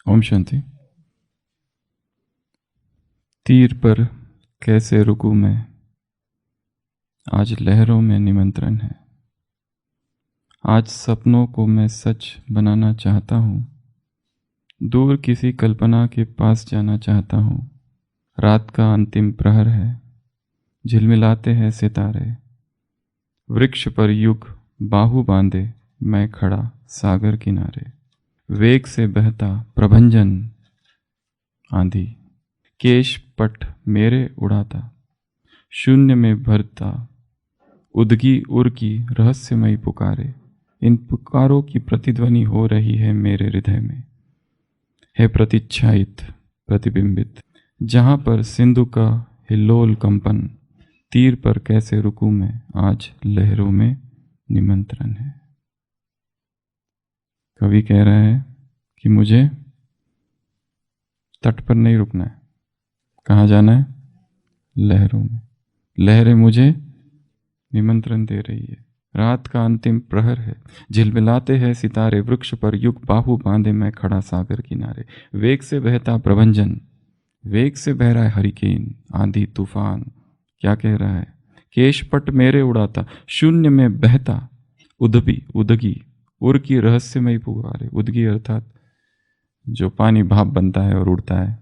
ओम शांति। तीर पर कैसे रुकूं मैं, आज लहरों में निमंत्रण है। आज सपनों को मैं सच बनाना चाहता हूँ, दूर किसी कल्पना के पास जाना चाहता हूँ। रात का अंतिम प्रहर है, झिलमिलाते हैं सितारे। वृक्ष पर युग बाहु बांधे मैं खड़ा सागर किनारे। वेग से बहता प्रभंजन आंधी, केश पट मेरे उड़ाता। शून्य में भरता उदगी उर की रहस्यमयी पुकारे। इन पुकारों की प्रतिध्वनि हो रही है मेरे हृदय में, है प्रतिच्छायित प्रतिबिंबित। जहाँ पर सिंधु का हिल्लोल कंपन, तीर पर कैसे रुकूं मैं, आज लहरों में निमंत्रण है। कवि कह रहा है कि मुझे तट पर नहीं रुकना है। कहाँ जाना है? लहरों में। लहरें मुझे निमंत्रण दे रही है। रात का अंतिम प्रहर है, झिलमिलाते हैं सितारे। वृक्ष पर युग बाहु बांधे मैं खड़ा सागर किनारे। वेग से बहता प्रभंजन, वेग से बह रहा है हरिकेन, आंधी तूफान। क्या कह रहा है? केशपट मेरे उड़ाता, शून्य में बहता उदगी उर की रहस्यमयी पुकारे। उदगी अर्थात जो पानी भाप बनता है और उड़ता है।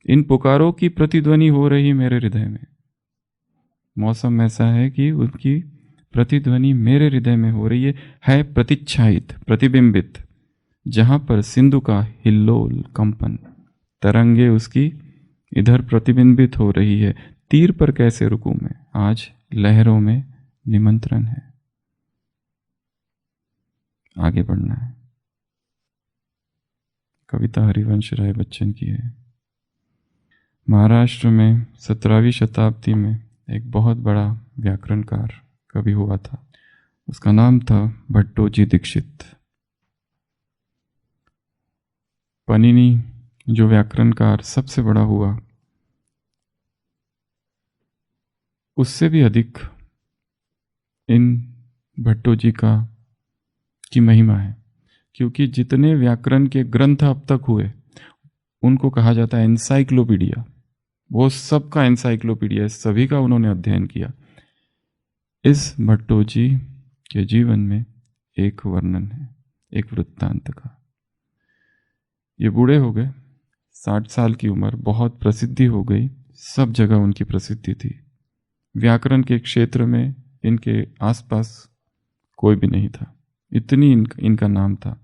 इन पुकारों की प्रतिध्वनि हो रही मेरे हृदय में। मौसम ऐसा है कि उनकी प्रतिध्वनि मेरे हृदय में हो रही है प्रतिच्छायित प्रतिबिंबित। जहां पर सिंधु का हिल्लोल कंपन, तरंगे उसकी इधर प्रतिबिंबित हो रही है। तीर पर कैसे रुकूं मैं, आज लहरों में निमंत्रण है। आगे बढ़ना है। कविता हरिवंश राय बच्चन की है। महाराष्ट्र में 17वीं शताब्दी में एक बहुत बड़ा व्याकरणकार कवि हुआ था। उसका नाम था भट्टोजी दीक्षित। पनिनी जो व्याकरणकार सबसे बड़ा हुआ, उससे भी अधिक इन भट्टोजी की महिमा है। क्योंकि जितने व्याकरण के ग्रंथ अब तक हुए उनको कहा जाता है एनसाइक्लोपीडिया। वो सबका एनसाइक्लोपीडिया, सभी का उन्होंने अध्ययन किया। इस भट्टोजी के जीवन में एक वर्णन है, एक वृत्तांत का। ये बूढ़े हो गए, 60 साल की उम्र, बहुत प्रसिद्धि हो गई, सब जगह उनकी प्रसिद्धि थी। व्याकरण के क्षेत्र में इनके आसपास कोई भी नहीं था, इतनी इनका नाम था।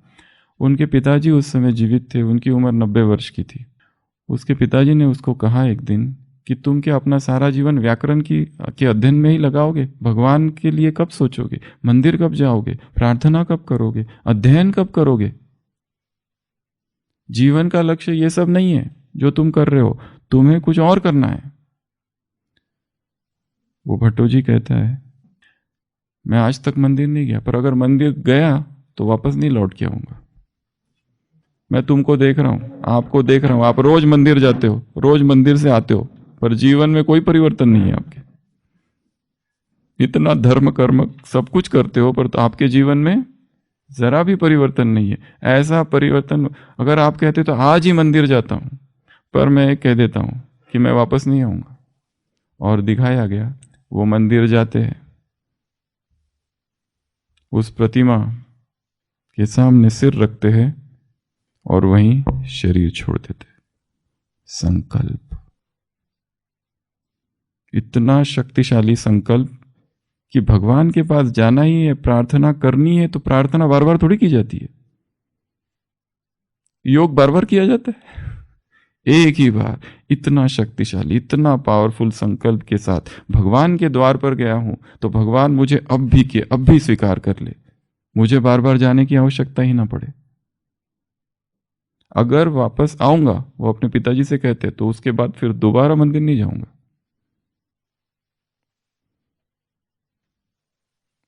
उनके पिताजी उस समय जीवित थे, उनकी उम्र 90 वर्ष की थी। उसके पिताजी ने उसको कहा एक दिन कि तुम क्या अपना सारा जीवन व्याकरण के अध्ययन में ही लगाओगे? भगवान के लिए कब सोचोगे? मंदिर कब जाओगे? प्रार्थना कब करोगे? अध्ययन कब करोगे? जीवन का लक्ष्य ये सब नहीं है जो तुम कर रहे हो, तुम्हें कुछ और करना है। वो भट्टोजी कहता है, मैं आज तक मंदिर नहीं गया, पर अगर मंदिर गया तो वापस नहीं लौट के आऊंगा। मैं तुमको देख रहा हूं, आपको देख रहा हूं, आप रोज मंदिर जाते हो, रोज मंदिर से आते हो, पर जीवन में कोई परिवर्तन नहीं है आपके। इतना धर्म कर्म सब कुछ करते हो, पर तो आपके जीवन में जरा भी परिवर्तन नहीं है। ऐसा परिवर्तन अगर आप कहते तो आज ही मंदिर जाता हूं, पर मैं कह देता हूं कि मैं वापस नहीं आऊंगा। और दिखाया गया, वो मंदिर जाते हैं, उस प्रतिमा के सामने सिर रखते हैं और वहीं शरीर छोड़ देते। संकल्प, इतना शक्तिशाली संकल्प कि भगवान के पास जाना ही है, प्रार्थना करनी है, तो प्रार्थना बार बार थोड़ी की जाती है। योग बार बार किया जाता है, एक ही बार। इतना शक्तिशाली, इतना पावरफुल संकल्प के साथ भगवान के द्वार पर गया हूं, तो भगवान मुझे अब भी स्वीकार कर ले, मुझे बार बार जाने की आवश्यकता ही ना पड़े। अगर वापस आऊंगा, वो अपने पिताजी से कहते, तो उसके बाद फिर दोबारा मंदिर नहीं जाऊंगा।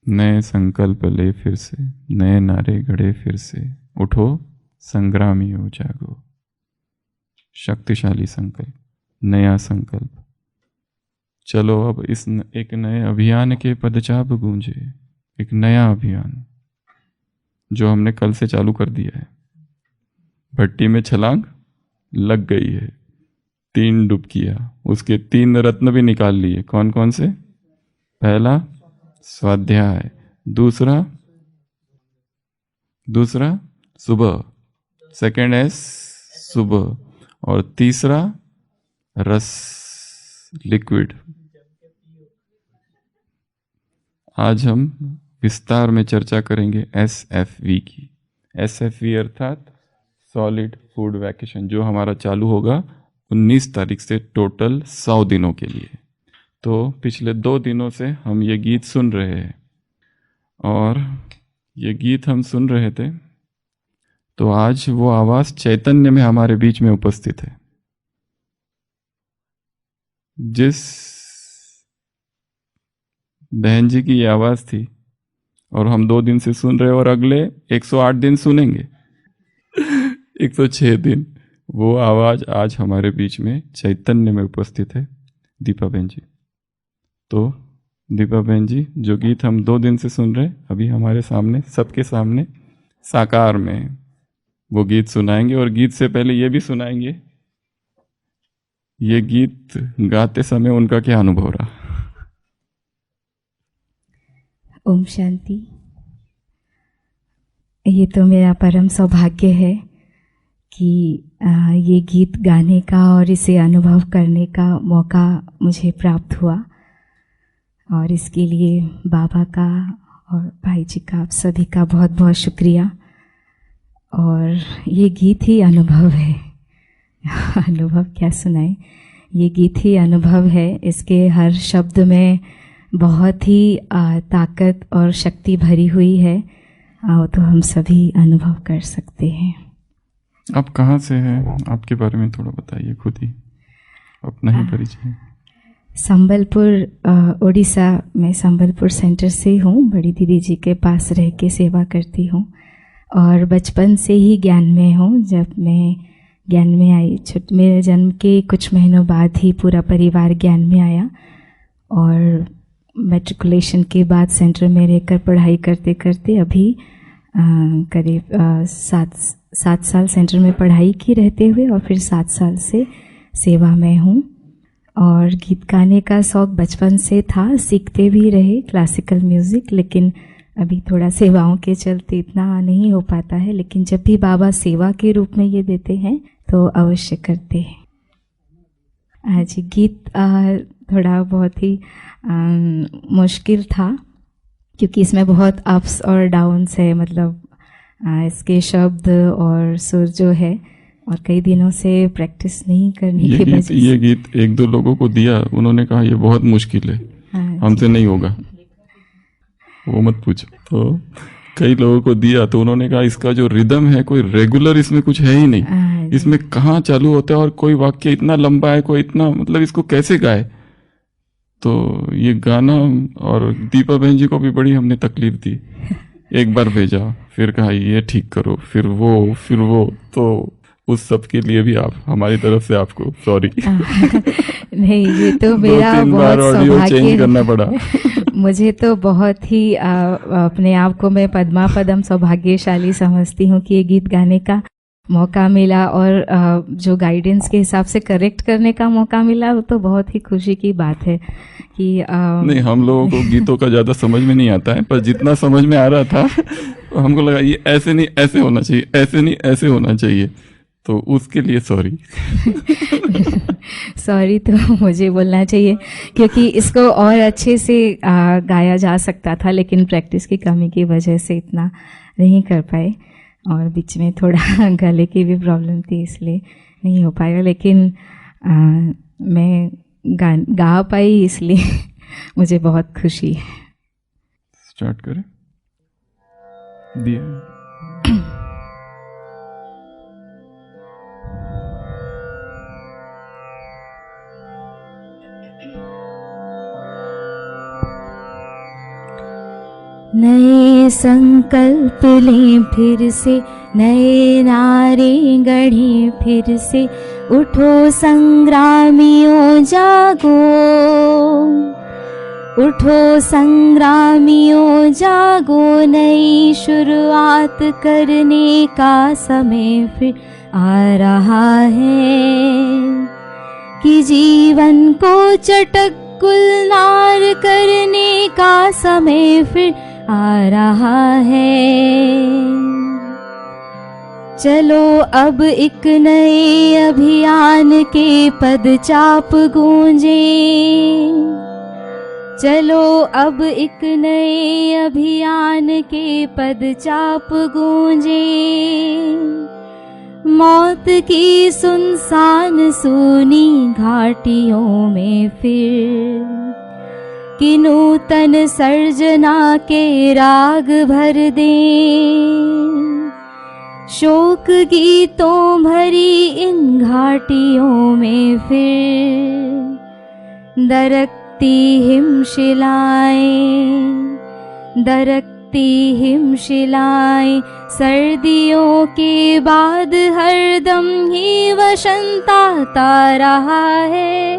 नए संकल्प ले फिर से, नए नारे गढ़े फिर से, उठो संग्रामी हो जागो। शक्तिशाली संकल्प, नया संकल्प। चलो अब इस एक नए अभियान के पदचाप गूंजे। एक नया अभियान जो हमने कल से चालू कर दिया है। भट्टी में छलांग लग गई है, 3 डुबकियां, उसके 3 रत्न भी निकाल लिए। कौन कौन से? पहला स्वाध्याय, दूसरा सुबह, सेकंड है सुबह, और तीसरा रस, लिक्विड। आज हम विस्तार में चर्चा करेंगे SFV की। SFV अर्थात सॉलिड फूड वैकेशन, जो हमारा चालू होगा 19 तारीख से टोटल 100 दिनों के लिए। तो पिछले 2 दिनों से हम ये गीत सुन रहे हैं, और ये गीत हम सुन रहे थे तो आज वो आवाज़ चैतन्य में हमारे बीच में उपस्थित है। जिस बहन जी की ये आवाज़ थी और हम 2 दिन से सुन रहे, और अगले 108 दिन सुनेंगे 106 दिन, वो आवाज़ आज हमारे बीच में चैतन्य में उपस्थित है, दीपा बहन जी। तो दीपा बहन जी, जो गीत हम 2 दिन से सुन रहे, अभी हमारे सामने, सबके सामने साकार में वो गीत सुनाएंगे। और गीत से पहले ये भी सुनाएंगे, ये गीत गाते समय उनका क्या अनुभव रहा। ओम शांति। ये तो मेरा परम सौभाग्य है कि ये गीत गाने का और इसे अनुभव करने का मौका मुझे प्राप्त हुआ, और इसके लिए बाबा का और भाई जी का, आप सभी का बहुत बहुत शुक्रिया। और ये गीत ही अनुभव है अनुभव क्या सुनाए, ये गीत ही अनुभव है। इसके हर शब्द में बहुत ही ताकत और शक्ति भरी हुई है, तो हम सभी अनुभव कर सकते हैं। आप कहाँ से हैं? आपके बारे में थोड़ा बताइए, खुद ही अपना ही परिचय। संबलपुर, उड़ीसा में संबलपुर सेंटर से हूँ। बड़ी दीदी जी के पास रह के सेवा करती हूँ, और बचपन से ही ज्ञान में हूँ। जब मैं ज्ञान में आई, मेरे जन्म के कुछ महीनों बाद ही पूरा परिवार ज्ञान में आया, और मैट्रिकुलेशन के बाद सेंटर में रहकर पढ़ाई करते करते अभी करीब 7 साल सेंटर में पढ़ाई की रहते हुए, और फिर 7 साल से सेवा में हूँ। और गीत गाने का शौक़ बचपन से था, सीखते भी रहे क्लासिकल म्यूज़िक, लेकिन अभी थोड़ा सेवाओं के चलते इतना नहीं हो पाता है। लेकिन जब भी बाबा सेवा के रूप में ये देते हैं तो अवश्य करते हैं। आज गीत थोड़ा बहुत ही मुश्किल था, क्योंकि इसमें बहुत अप्स और डाउन्स है, मतलब इसके शब्द और सुर जो है, और कई दिनों से प्रैक्टिस नहीं करने की वजह से। ये गीत 1-2 लोगों को दिया, उन्होंने कहा ये बहुत मुश्किल है, हमसे नहीं होगा, वो मत पूछो। तो कई लोगों को दिया तो उन्होंने कहा इसका जो रिदम है, कोई रेगुलर इसमें कुछ है ही नहीं, इसमें कहाँ चालू होता है, और कोई वाक्य इतना लंबा है, कोई इतना, मतलब इसको कैसे गाए। तो ये गाना, और दीपा बहन जी को भी बड़ी हमने तकलीफ दी, एक बार भेजा, फिर कहा ये ठीक करो, फिर वो, तो उस सब के लिए भी आप, हमारी तरफ से आपको सॉरी। नहीं, ये तो मेरा 2-3 बार ऑडियो चेंज करना पड़ा। मुझे तो बहुत ही अपने आप को मैं पद्मा पदम सौभाग्यशाली समझती हूँ कि ये गीत गाने का मौका मिला, और जो गाइडेंस के हिसाब से करेक्ट करने का मौका मिला, वो तो बहुत ही खुशी की बात है कि नहीं, हम लोगों को गीतों का ज़्यादा समझ में नहीं आता है, पर जितना समझ में आ रहा था हमको लगा ये ऐसे नहीं ऐसे होना चाहिए, ऐसे नहीं ऐसे होना चाहिए, तो उसके लिए सॉरी। सॉरी तो मुझे बोलना चाहिए, क्योंकि इसको और अच्छे से गाया जा सकता था, लेकिन प्रैक्टिस की कमी की वजह से इतना नहीं कर पाए, और बीच में थोड़ा गले की भी प्रॉब्लम थी, इसलिए नहीं हो पाया। लेकिन मैं गा पाई, इसलिए मुझे बहुत खुशी है। स्टार्ट करें। दिया नए संकल्प लें फिर से, नए नारे गढ़ें फिर से, उठो संग्रामियों जागो, उठो संग्रामियों जागो, नई शुरुआत करने का समय फिर आ रहा है, कि जीवन को चटक गुलनार करने का समय फिर आ रहा है। चलो अब एक नए अभियान के पदचाप गूंजे, चलो अब एक नए अभियान के पदचाप गूंजे। मौत की सुनसान सूनी घाटियों में फिर कि नूतन सर्जना के राग भर दें। शोक गीतों भरी इन घाटियों में फिर दरकती हिमशिलाएं, दरकती हिमशिलाएं। सर्दियों के बाद हरदम ही वसंत आता रहा है।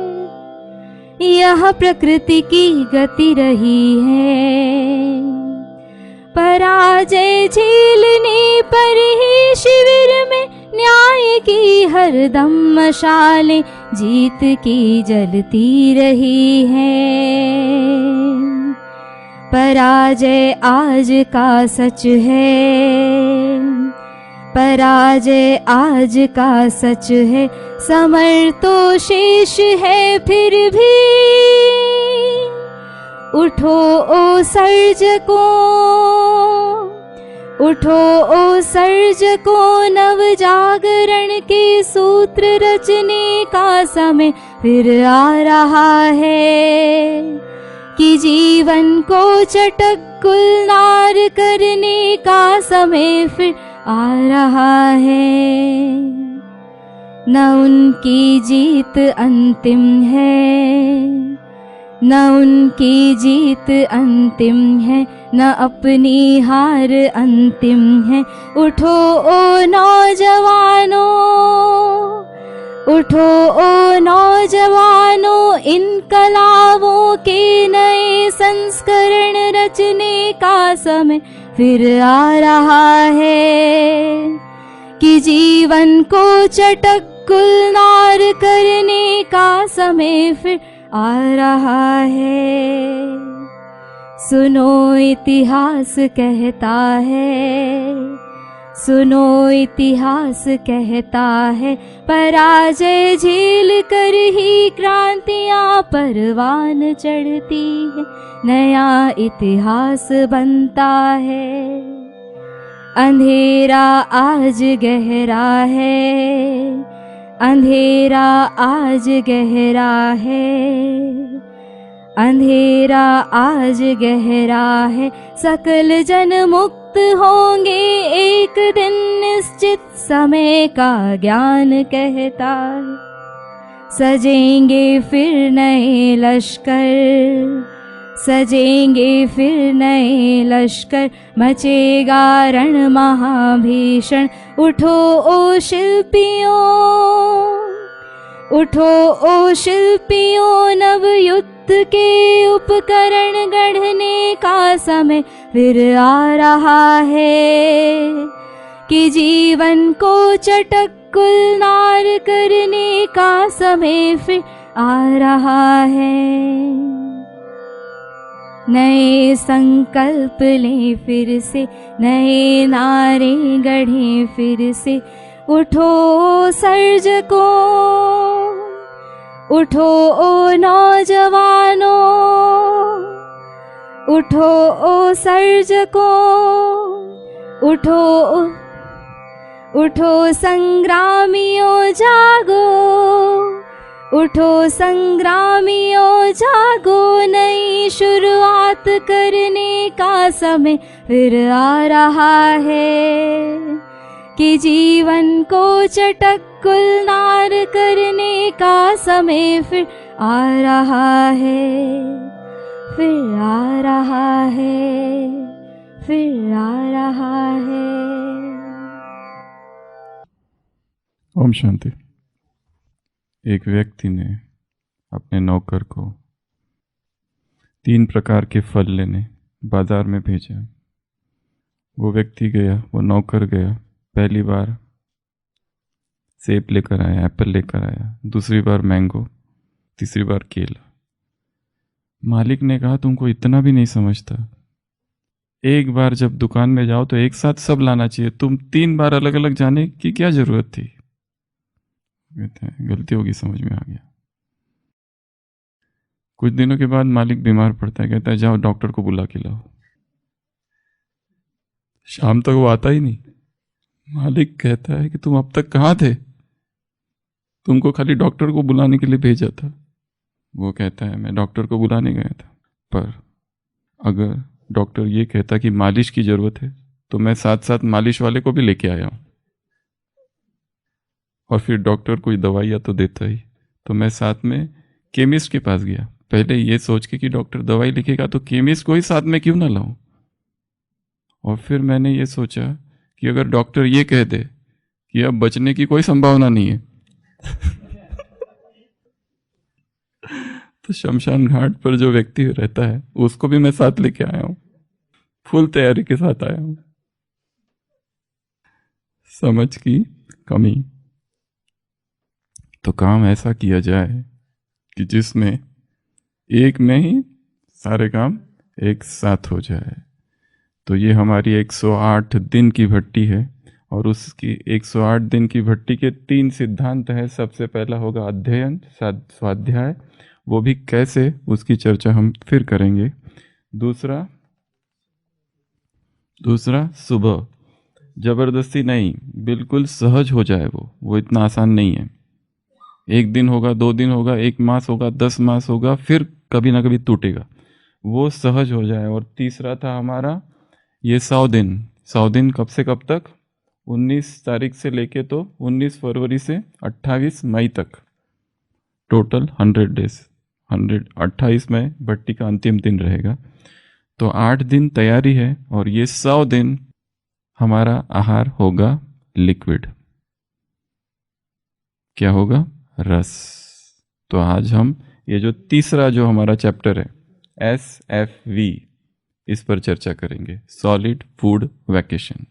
यह प्रकृति की गति रही है। पराजय झेलने पर ही शिविर में न्याय की हरदम मशालें जीत की जलती रही है। पराजय आज का सच है, पराजय आज का सच है। समर तो शेष है फिर भी उठो ओ सर्जको, उठो ओ सर्जको। नव जागरण के सूत्र रचने का समय फिर आ रहा है, कि जीवन को चटक गुलनार करने का समय फिर आ रहा है। न उनकी जीत अंतिम है, न उनकी जीत अंतिम है, न अपनी हार अंतिम है। उठो ओ नौजवानों, उठो ओ नौजवानों। इनकलाबों के नए संस्करण रचने का समय फिर आ रहा है, कि जीवन को चटक गुलनार करने का समय फिर आ रहा है। सुनो इतिहास कहता है, सुनो इतिहास कहता है। पराजय झेल कर ही क्रांतियां परवान चढ़ती है, नया इतिहास बनता है। अंधेरा आज गहरा है, अंधेरा आज गहरा है, अंधेरा आज गहरा है। सकल जन मुक्त होंगे एक दिन निश्चित, समय का ज्ञान कहता है। सजेंगे फिर नए लश्कर, सजेंगे फिर नए लश्कर। मचेगा रण महाभीषण। उठो ओ शिल्पियों, उठो ओ शिल्पियों। नव युद्ध के उपकरण गढ़ने का समय फिर आ रहा है, कि जीवन को चटक गुलनार करने का समय फिर आ रहा है। नए संकल्प लें फिर से, नए नारे गढ़ें फिर से। उठो सर्जको, उठो ओ नौजवानों, उठो ओ सर्जको, उठो उठो संग्रामियों जागो, उठो संग्रामियों जागो। नई शुरुआत करने का समय फिर आ रहा है, कि जीवन को चटक गुलनार करने का समय फिर आ रहा है, फिर आ रहा है, फिर आ रहा है। ओम शांति। एक व्यक्ति ने अपने नौकर को 3 प्रकार के फल लेने बाजार में भेजा। वो व्यक्ति गया, वो नौकर गया। पहली बार सेब लेकर आया, एप्पल लेकर आया, दूसरी बार मैंगो, तीसरी बार केला। मालिक ने कहा तुमको इतना भी नहीं समझता, एक बार जब दुकान में जाओ तो एक साथ सब लाना चाहिए, तुम 3 बार अलग अलग जाने की क्या जरूरत थी। कहते हैं गलती होगी, समझ में आ गया। कुछ दिनों के बाद मालिक बीमार पड़ता है, कहता है जाओ डॉक्टर को बुला के लाओ। शाम तक वो आता ही नहीं। मालिक कहता है कि तुम अब तक कहाँ थे, तुमको खाली डॉक्टर को बुलाने के लिए भेजा था। वो कहता है मैं डॉक्टर को बुलाने गया था, पर अगर डॉक्टर ये कहता कि मालिश की जरूरत है तो मैं साथ साथ मालिश वाले को भी लेके आया हूं, और फिर डॉक्टर कोई दवाइयाँ तो देता ही, तो मैं साथ में केमिस्ट के पास गया, पहले ये सोच के कि डॉक्टर दवाई लिखेगा तो केमिस्ट को ही साथ में क्यों ना लाऊं। और फिर मैंने ये सोचा कि अगर डॉक्टर ये कह दे कि अब बचने की कोई संभावना नहीं है तो शमशान घाट पर जो व्यक्ति रहता है उसको भी मैं साथ लेके आया हूं, फुल तैयारी के साथ आया हूं। समझ की कमी। तो काम ऐसा किया जाए कि जिसमें एक में ही सारे काम एक साथ हो जाए। तो ये हमारी 108 दिन की भट्टी है, और उसकी 108 दिन की भट्टी के 3 सिद्धांत है। सबसे पहला होगा अध्ययन, स्वाध्याय, वो भी कैसे, उसकी चर्चा हम फिर करेंगे। दूसरा सुबह, जबरदस्ती नहीं, बिल्कुल सहज हो जाए वो इतना आसान नहीं है। 1 दिन होगा, 2 दिन होगा, 1 मास होगा, 10 मास होगा, फिर कभी ना कभी टूटेगा, वो सहज हो जाए। और तीसरा था हमारा ये 100 दिन कब से कब तक, 19 तारीख से लेके तो 19 फरवरी से 28 मई तक, टोटल 100 डेज। 28 मई भट्टी का अंतिम दिन रहेगा। तो 8 दिन तैयारी है, और ये 100 दिन हमारा आहार होगा लिक्विड। क्या होगा? रस। तो आज हम ये जो तीसरा जो हमारा चैप्टर है SFV, इस पर चर्चा करेंगे, सॉलिड फूड वैकेशन।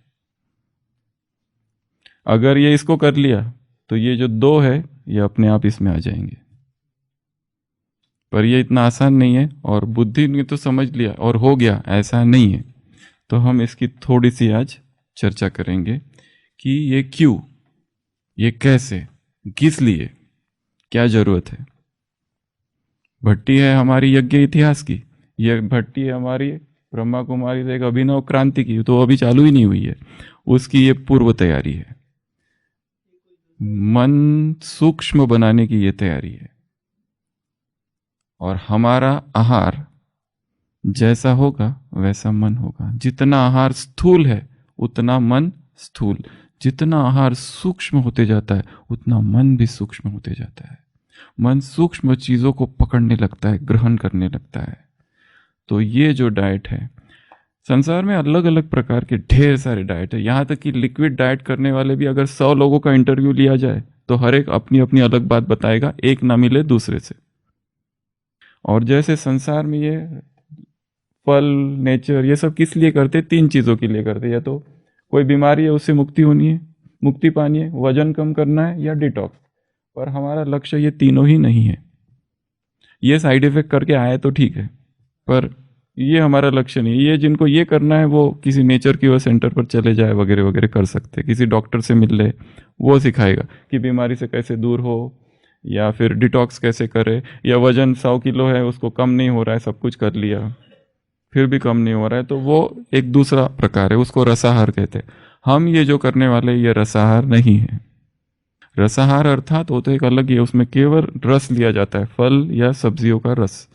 अगर ये इसको कर लिया तो ये जो 2 है ये अपने आप इसमें आ जाएंगे, पर ये इतना आसान नहीं है, और बुद्धि ने तो समझ लिया और हो गया, ऐसा नहीं है। तो हम इसकी थोड़ी सी आज चर्चा करेंगे कि ये क्यों, ये कैसे, किस लिए, क्या जरूरत है। भट्टी है हमारी यज्ञ इतिहास की, यह भट्टी है हमारी ब्रह्मा कुमारी से एक अभिनव क्रांति की, तो अभी चालू ही नहीं हुई है, उसकी ये पूर्व तैयारी है। मन सूक्ष्म बनाने की ये तैयारी है। और हमारा आहार जैसा होगा वैसा मन होगा। जितना आहार स्थूल है उतना मन स्थूल, जितना आहार सूक्ष्म होते जाता है उतना मन भी सूक्ष्म होते जाता है। मन सूक्ष्म चीजों को पकड़ने लगता है, ग्रहण करने लगता है। तो ये जो डाइट है, संसार में अलग अलग प्रकार के ढेर सारे डाइट है, यहाँ तक कि लिक्विड डाइट करने वाले भी अगर 100 लोगों का इंटरव्यू लिया जाए तो हर एक अपनी अपनी अलग बात बताएगा, एक ना मिले दूसरे से। और जैसे संसार में ये फल, नेचर, ये सब किस लिए करते? 3 चीजों के लिए करते, या तो कोई बीमारी है उससे मुक्ति होनी है, मुक्ति पानी है, वजन कम करना है, या डिटॉक्स। पर हमारा लक्ष्य ये तीनों ही नहीं है। ये साइड इफेक्ट करके आए तो ठीक है, पर ये हमारा लक्ष्य नहीं। ये जिनको ये करना है वो किसी नेचर क्योर सेंटर पर चले जाए, वगैरह वगैरह कर सकते, किसी डॉक्टर से मिल ले, वो सिखाएगा कि बीमारी से कैसे दूर हो, या फिर डिटॉक्स कैसे करे, या वजन 100 किलो है उसको कम नहीं हो रहा है, सब कुछ कर लिया फिर भी कम नहीं हो रहा है, तो वो एक दूसरा प्रकार है, उसको रसाहार कहते हैं। हम ये जो करने वाले ये रसाहार नहीं है। रसाहार अर्थात वो तो एक अलग ही है, उसमें केवल रस लिया जाता है, फल या सब्जियों का रस,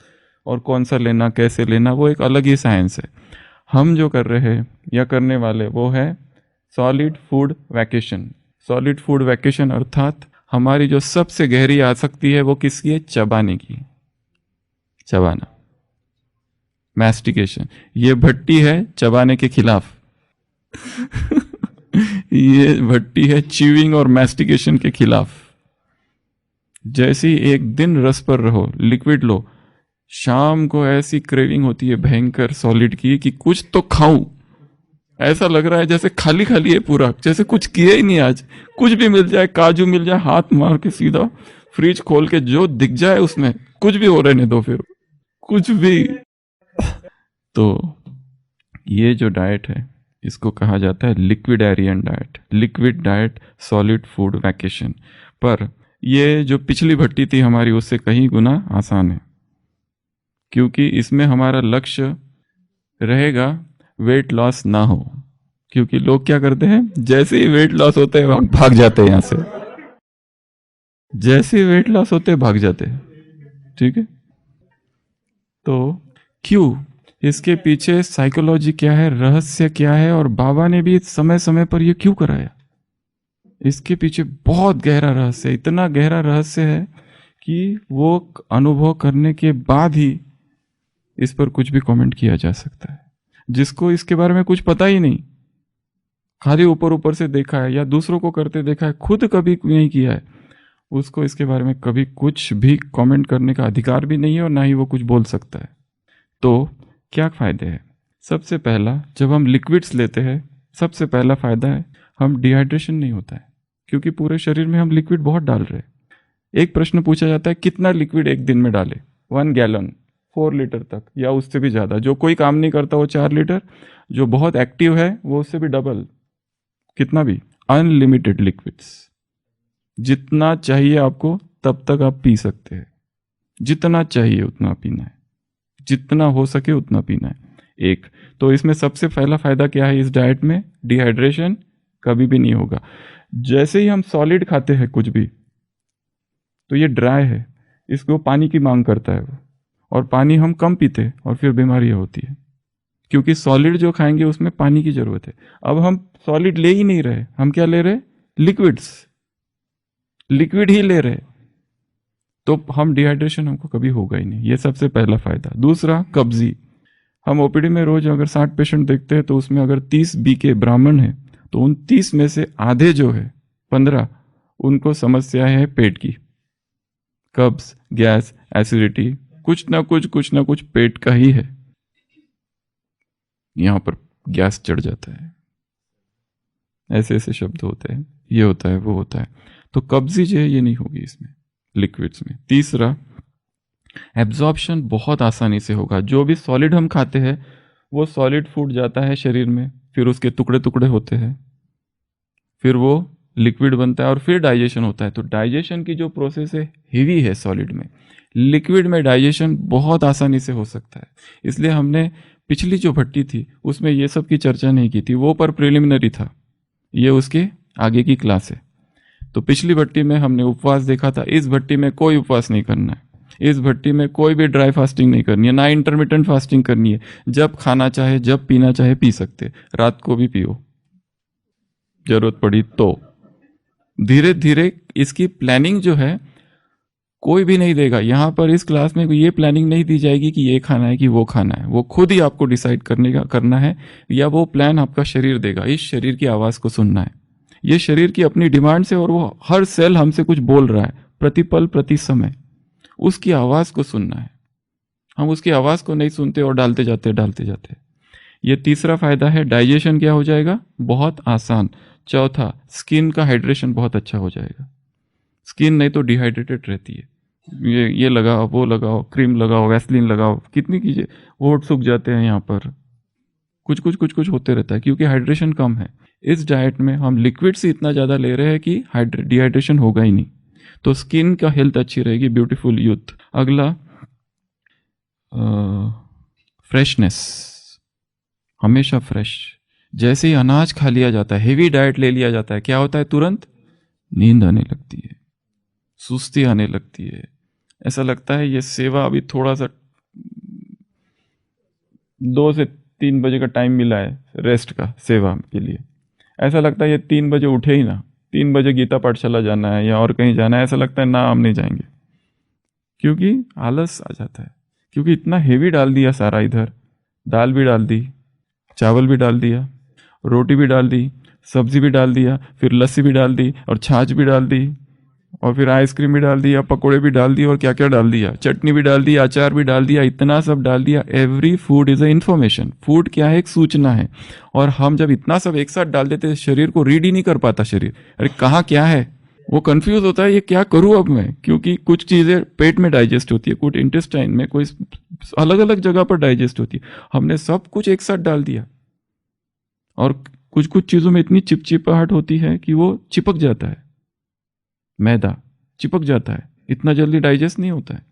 और कौन सा लेना, कैसे लेना, वो एक अलग ही साइंस है। हम जो कर रहे हैं या करने वाले वो है solid food vacation. Solid food vacation अर्थात हमारी जो सबसे गहरी आसक्ति है वो किसकी है? चबाने की। चबाना, मैस्टिकेशन। ये भट्टी है चबाने के खिलाफ ये भट्टी है च्यूइंग और मैस्टिकेशन के खिलाफ। जैसे ही एक दिन रस पर रहो, लिक्विड लो, शाम को ऐसी क्रेविंग होती है भयंकर सॉलिड की कि कुछ तो खाऊं, ऐसा लग रहा है जैसे खाली खाली है पूरा, जैसे कुछ किया ही नहीं आज। कुछ भी मिल जाए, काजू मिल जाए, हाथ मार के सीधा फ्रिज खोल के जो दिख जाए उसमें कुछ भी हो रहने दो, फिर कुछ भी। तो ये जो डाइट है इसको कहा जाता है liquidarian diet, liquid diet, solid food vacation. पर ये जो पिछली भट्टी थी हमारी उससे कहीं गुना आसान है, क्योंकि इसमें हमारा लक्ष्य रहेगा वेट लॉस ना हो। क्योंकि लोग क्या करते हैं, जैसे ही वेट लॉस होते हैं भाग जाते हैं यहाँ से, जैसे ही वेट लॉस होते हैं भाग जाते हैं। ठीक है, तो क्यों, इसके पीछे साइकोलॉजी क्या है, रहस्य क्या है, और बाबा ने भी समय समय पर ये क्यों कराया, इसके पीछे बहुत गहरा रहस्य है। इतना गहरा रहस्य है कि वो अनुभव करने के बाद ही इस पर कुछ भी कमेंट किया जा सकता है। जिसको इसके बारे में कुछ पता ही नहीं, खाली ऊपर ऊपर से देखा है या दूसरों को करते देखा है, खुद कभी नहीं किया है, उसको इसके बारे में कभी कुछ भी कमेंट करने का अधिकार भी नहीं है और ना ही वो कुछ बोल सकता है। तो क्या फ़ायदे हैं? सबसे पहला, जब हम लिक्विड्स लेते हैं सबसे पहला फ़ायदा है हम डिहाइड्रेशन नहीं होता है, क्योंकि पूरे शरीर में हम लिक्विड बहुत डाल रहे हैं। एक प्रश्न पूछा जाता है कितना लिक्विड एक दिन में डाले, 1 गैलन, 4 लीटर तक या उससे भी ज़्यादा। जो कोई काम नहीं करता वो 4 लीटर, जो बहुत एक्टिव है वो उससे भी डबल, कितना भी, अनलिमिटेड लिक्विड्स। जितना चाहिए आपको तब तक आप पी सकते हैं, जितना चाहिए उतना पीना है, जितना हो सके उतना पीना है। एक तो इसमें सबसे पहला फायदा क्या है इस डाइट में, डिहाइड्रेशन कभी भी नहीं होगा। जैसे ही हम सॉलिड खाते हैं कुछ भी तो ये ड्राई है, इसको पानी की मांग करता है वो, और पानी हम कम पीते हैं और फिर बीमारियां होती है, क्योंकि सॉलिड जो खाएंगे उसमें पानी की जरूरत है। अब हम सॉलिड ले ही नहीं रहे, हम क्या ले रहे, लिक्विड्स, लिक्विड ही ले रहे, तो हम डिहाइड्रेशन हमको कभी होगा ही नहीं। ये सबसे पहला फायदा। दूसरा, कब्जी। हम ओपीडी में रोज अगर 60 पेशेंट देखते हैं तो उसमें अगर 30 बीके ब्राह्मण है तो उन 30 में से आधे जो है 15 उनको समस्या है पेट की, कब्ज, गैस, एसिडिटी, कुछ ना कुछ पेट का ही है। यहां पर गैस चढ़ जाता है, ऐसे ऐसे शब्द होते हैं, ये होता है वो होता है। तो कब्जी जो है ये नहीं होगी इसमें, लिक्विड्स में। तीसरा, एब्जॉर्प्शन बहुत आसानी से होगा। जो भी सॉलिड हम खाते हैं वो सॉलिड फूड जाता है शरीर में, फिर उसके टुकड़े टुकड़े होते हैं, फिर वो लिक्विड बनता है और फिर डाइजेशन होता है। तो डाइजेशन की जो प्रोसेस है हेवी है सॉलिड में, लिक्विड में डाइजेशन बहुत आसानी से हो सकता है। इसलिए हमने पिछली जो भट्टी थी उसमें ये सब की चर्चा नहीं की थी, वो पर प्रिलिमिनरी था, ये उसके आगे की क्लास है। तो पिछली भट्टी में हमने उपवास देखा था, इस भट्टी में कोई उपवास नहीं करना है, इस भट्टी में कोई भी ड्राई फास्टिंग नहीं करनी है, ना इंटरमिटेंट फास्टिंग करनी है। जब खाना चाहे, जब पीना चाहे पी सकते, रात को भी पियो जरूरत पड़ी तो। धीरे धीरे इसकी प्लानिंग जो है कोई भी नहीं देगा यहाँ पर, इस क्लास में ये प्लानिंग नहीं दी जाएगी कि ये खाना है कि वो खाना है, वो खुद ही आपको डिसाइड करना है, या वो प्लान आपका शरीर देगा। इस शरीर की आवाज़ को सुनना है, ये शरीर की अपनी डिमांड से, और वो हर सेल हमसे कुछ बोल रहा है प्रतिपल प्रति समय, उसकी आवाज़ को सुनना है। हम उसकी आवाज़ को नहीं सुनते और डालते जाते। ये तीसरा फायदा है, डाइजेशन क्या हो जाएगा, बहुत आसान। चौथा, स्किन का हाइड्रेशन बहुत अच्छा हो जाएगा। स्किन नहीं तो डिहाइड्रेटेड रहती है, ये लगाओ वो लगाओ, क्रीम लगाओ, वैसलीन लगाओ, कितनी कीजिए, होठ सूख जाते हैं, यहाँ पर कुछ होते रहता है क्योंकि हाइड्रेशन कम है। इस डाइट में हम लिक्विड से इतना ज़्यादा ले रहे हैं कि डिहाइड्रेशन होगा ही नहीं, तो स्किन का हेल्थ अच्छी रहेगी, ब्यूटीफुल यूथ। अगला, फ्रेशनेस, हमेशा फ्रेश। जैसे ही अनाज खा लिया जाता है, हेवी डाइट ले लिया जाता है, क्या होता है, तुरंत नींद आने लगती है, सुस्ती आने लगती है, ऐसा लगता है ये सेवा अभी थोड़ा सा 2 से 3 बजे का टाइम मिला है रेस्ट का सेवा के लिए, ऐसा लगता है ये 3 बजे उठे ही ना, 3 बजे गीता पाठशाला जाना है या और कहीं जाना है, ऐसा लगता है ना हम नहीं जाएंगे, क्योंकि आलस आ जाता है, क्योंकि इतना हेवी डाल दिया सारा। इधर दाल भी डाल दी, चावल भी डाल दिया, रोटी भी डाल दी, सब्जी भी डाल दिया, फिर लस्सी भी डाल दी और छाछ भी डाल दी, और फिर आइसक्रीम भी डाल दिया, पकोड़े भी डाल दिए, और क्या क्या डाल दिया, चटनी भी डाल दी, अचार भी डाल दिया, इतना सब डाल दिया। Every food is a information. Food क्या है? एक सूचना है। और हम जब इतना सब एक साथ डाल देते हैं, शरीर को रीड ही नहीं कर पाता शरीर, अरे कहाँ क्या है, वो कंफ्यूज होता है, ये क्या करूं अब मैं, क्योंकि कुछ चीजें पेट में डाइजेस्ट होती है, कुछ इंटेस्टाइन में, कोई अलग अलग जगह पर डाइजेस्ट होती है। हमने सब कुछ एक साथ डाल दिया, और कुछ कुछ चीजों में इतनी चिपचिपाहट होती है कि वो चिपक जाता है, मैदा चिपक जाता है, इतना जल्दी डाइजेस्ट नहीं होता है।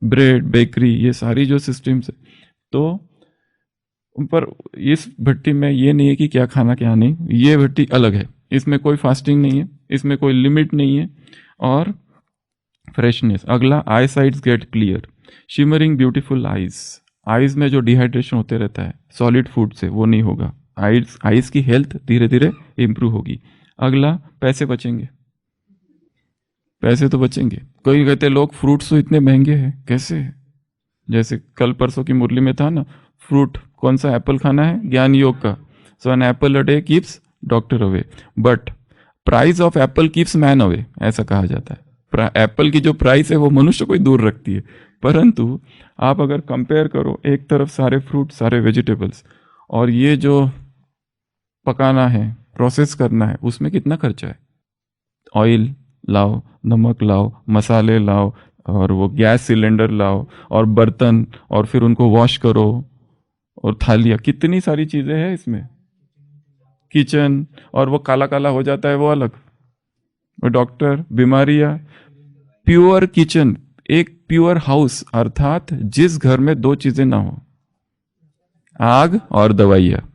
ब्रेड, बेकरी, ये सारी जो सिस्टम्स है, तो पर इस भट्टी में ये नहीं है कि क्या खाना क्या नहीं, ये भट्टी अलग है। इसमें कोई फास्टिंग नहीं है, इसमें कोई लिमिट नहीं है, और फ्रेशनेस। अगला, eye sides get clear, shimmering beautiful eyes. Eyes में जो डिहाइड्रेशन होते रहता है सॉलिड फूड से, वो नहीं होगा। आईज की हेल्थ धीरे धीरे इंप्रूव होगी। अगला, पैसे बचेंगे, पैसे तो बचेंगे। कोई कहते लोग फ्रूट्स तो इतने महंगे हैं, कैसे? जैसे कल परसों की मुरली में था ना, फ्रूट कौन सा, एप्पल खाना है, ज्ञान योग का। So an apple a day keeps doctor away, but price of apple keeps man away, ऐसा कहा जाता है। एप्पल की जो प्राइस है वो मनुष्य को ही दूर रखती है, परंतु आप अगर कंपेयर करो, एक तरफ सारे फ्रूट, सारे वेजिटेबल्स, और ये जो पकाना है, प्रोसेस करना है, उसमें कितना खर्चा है। ऑयल लाओ, नमक लाओ, मसाले लाओ, और वो गैस सिलेंडर लाओ, और बर्तन, और फिर उनको वॉश करो, और थालियाँ, कितनी सारी चीज़ें हैं इसमें, किचन, और वो काला काला हो जाता है वो अलग, और डॉक्टर, बीमारियाँ। प्योर किचन, एक प्योर हाउस, अर्थात जिस घर में दो चीज़ें ना हो, आग और दवाइयाँ।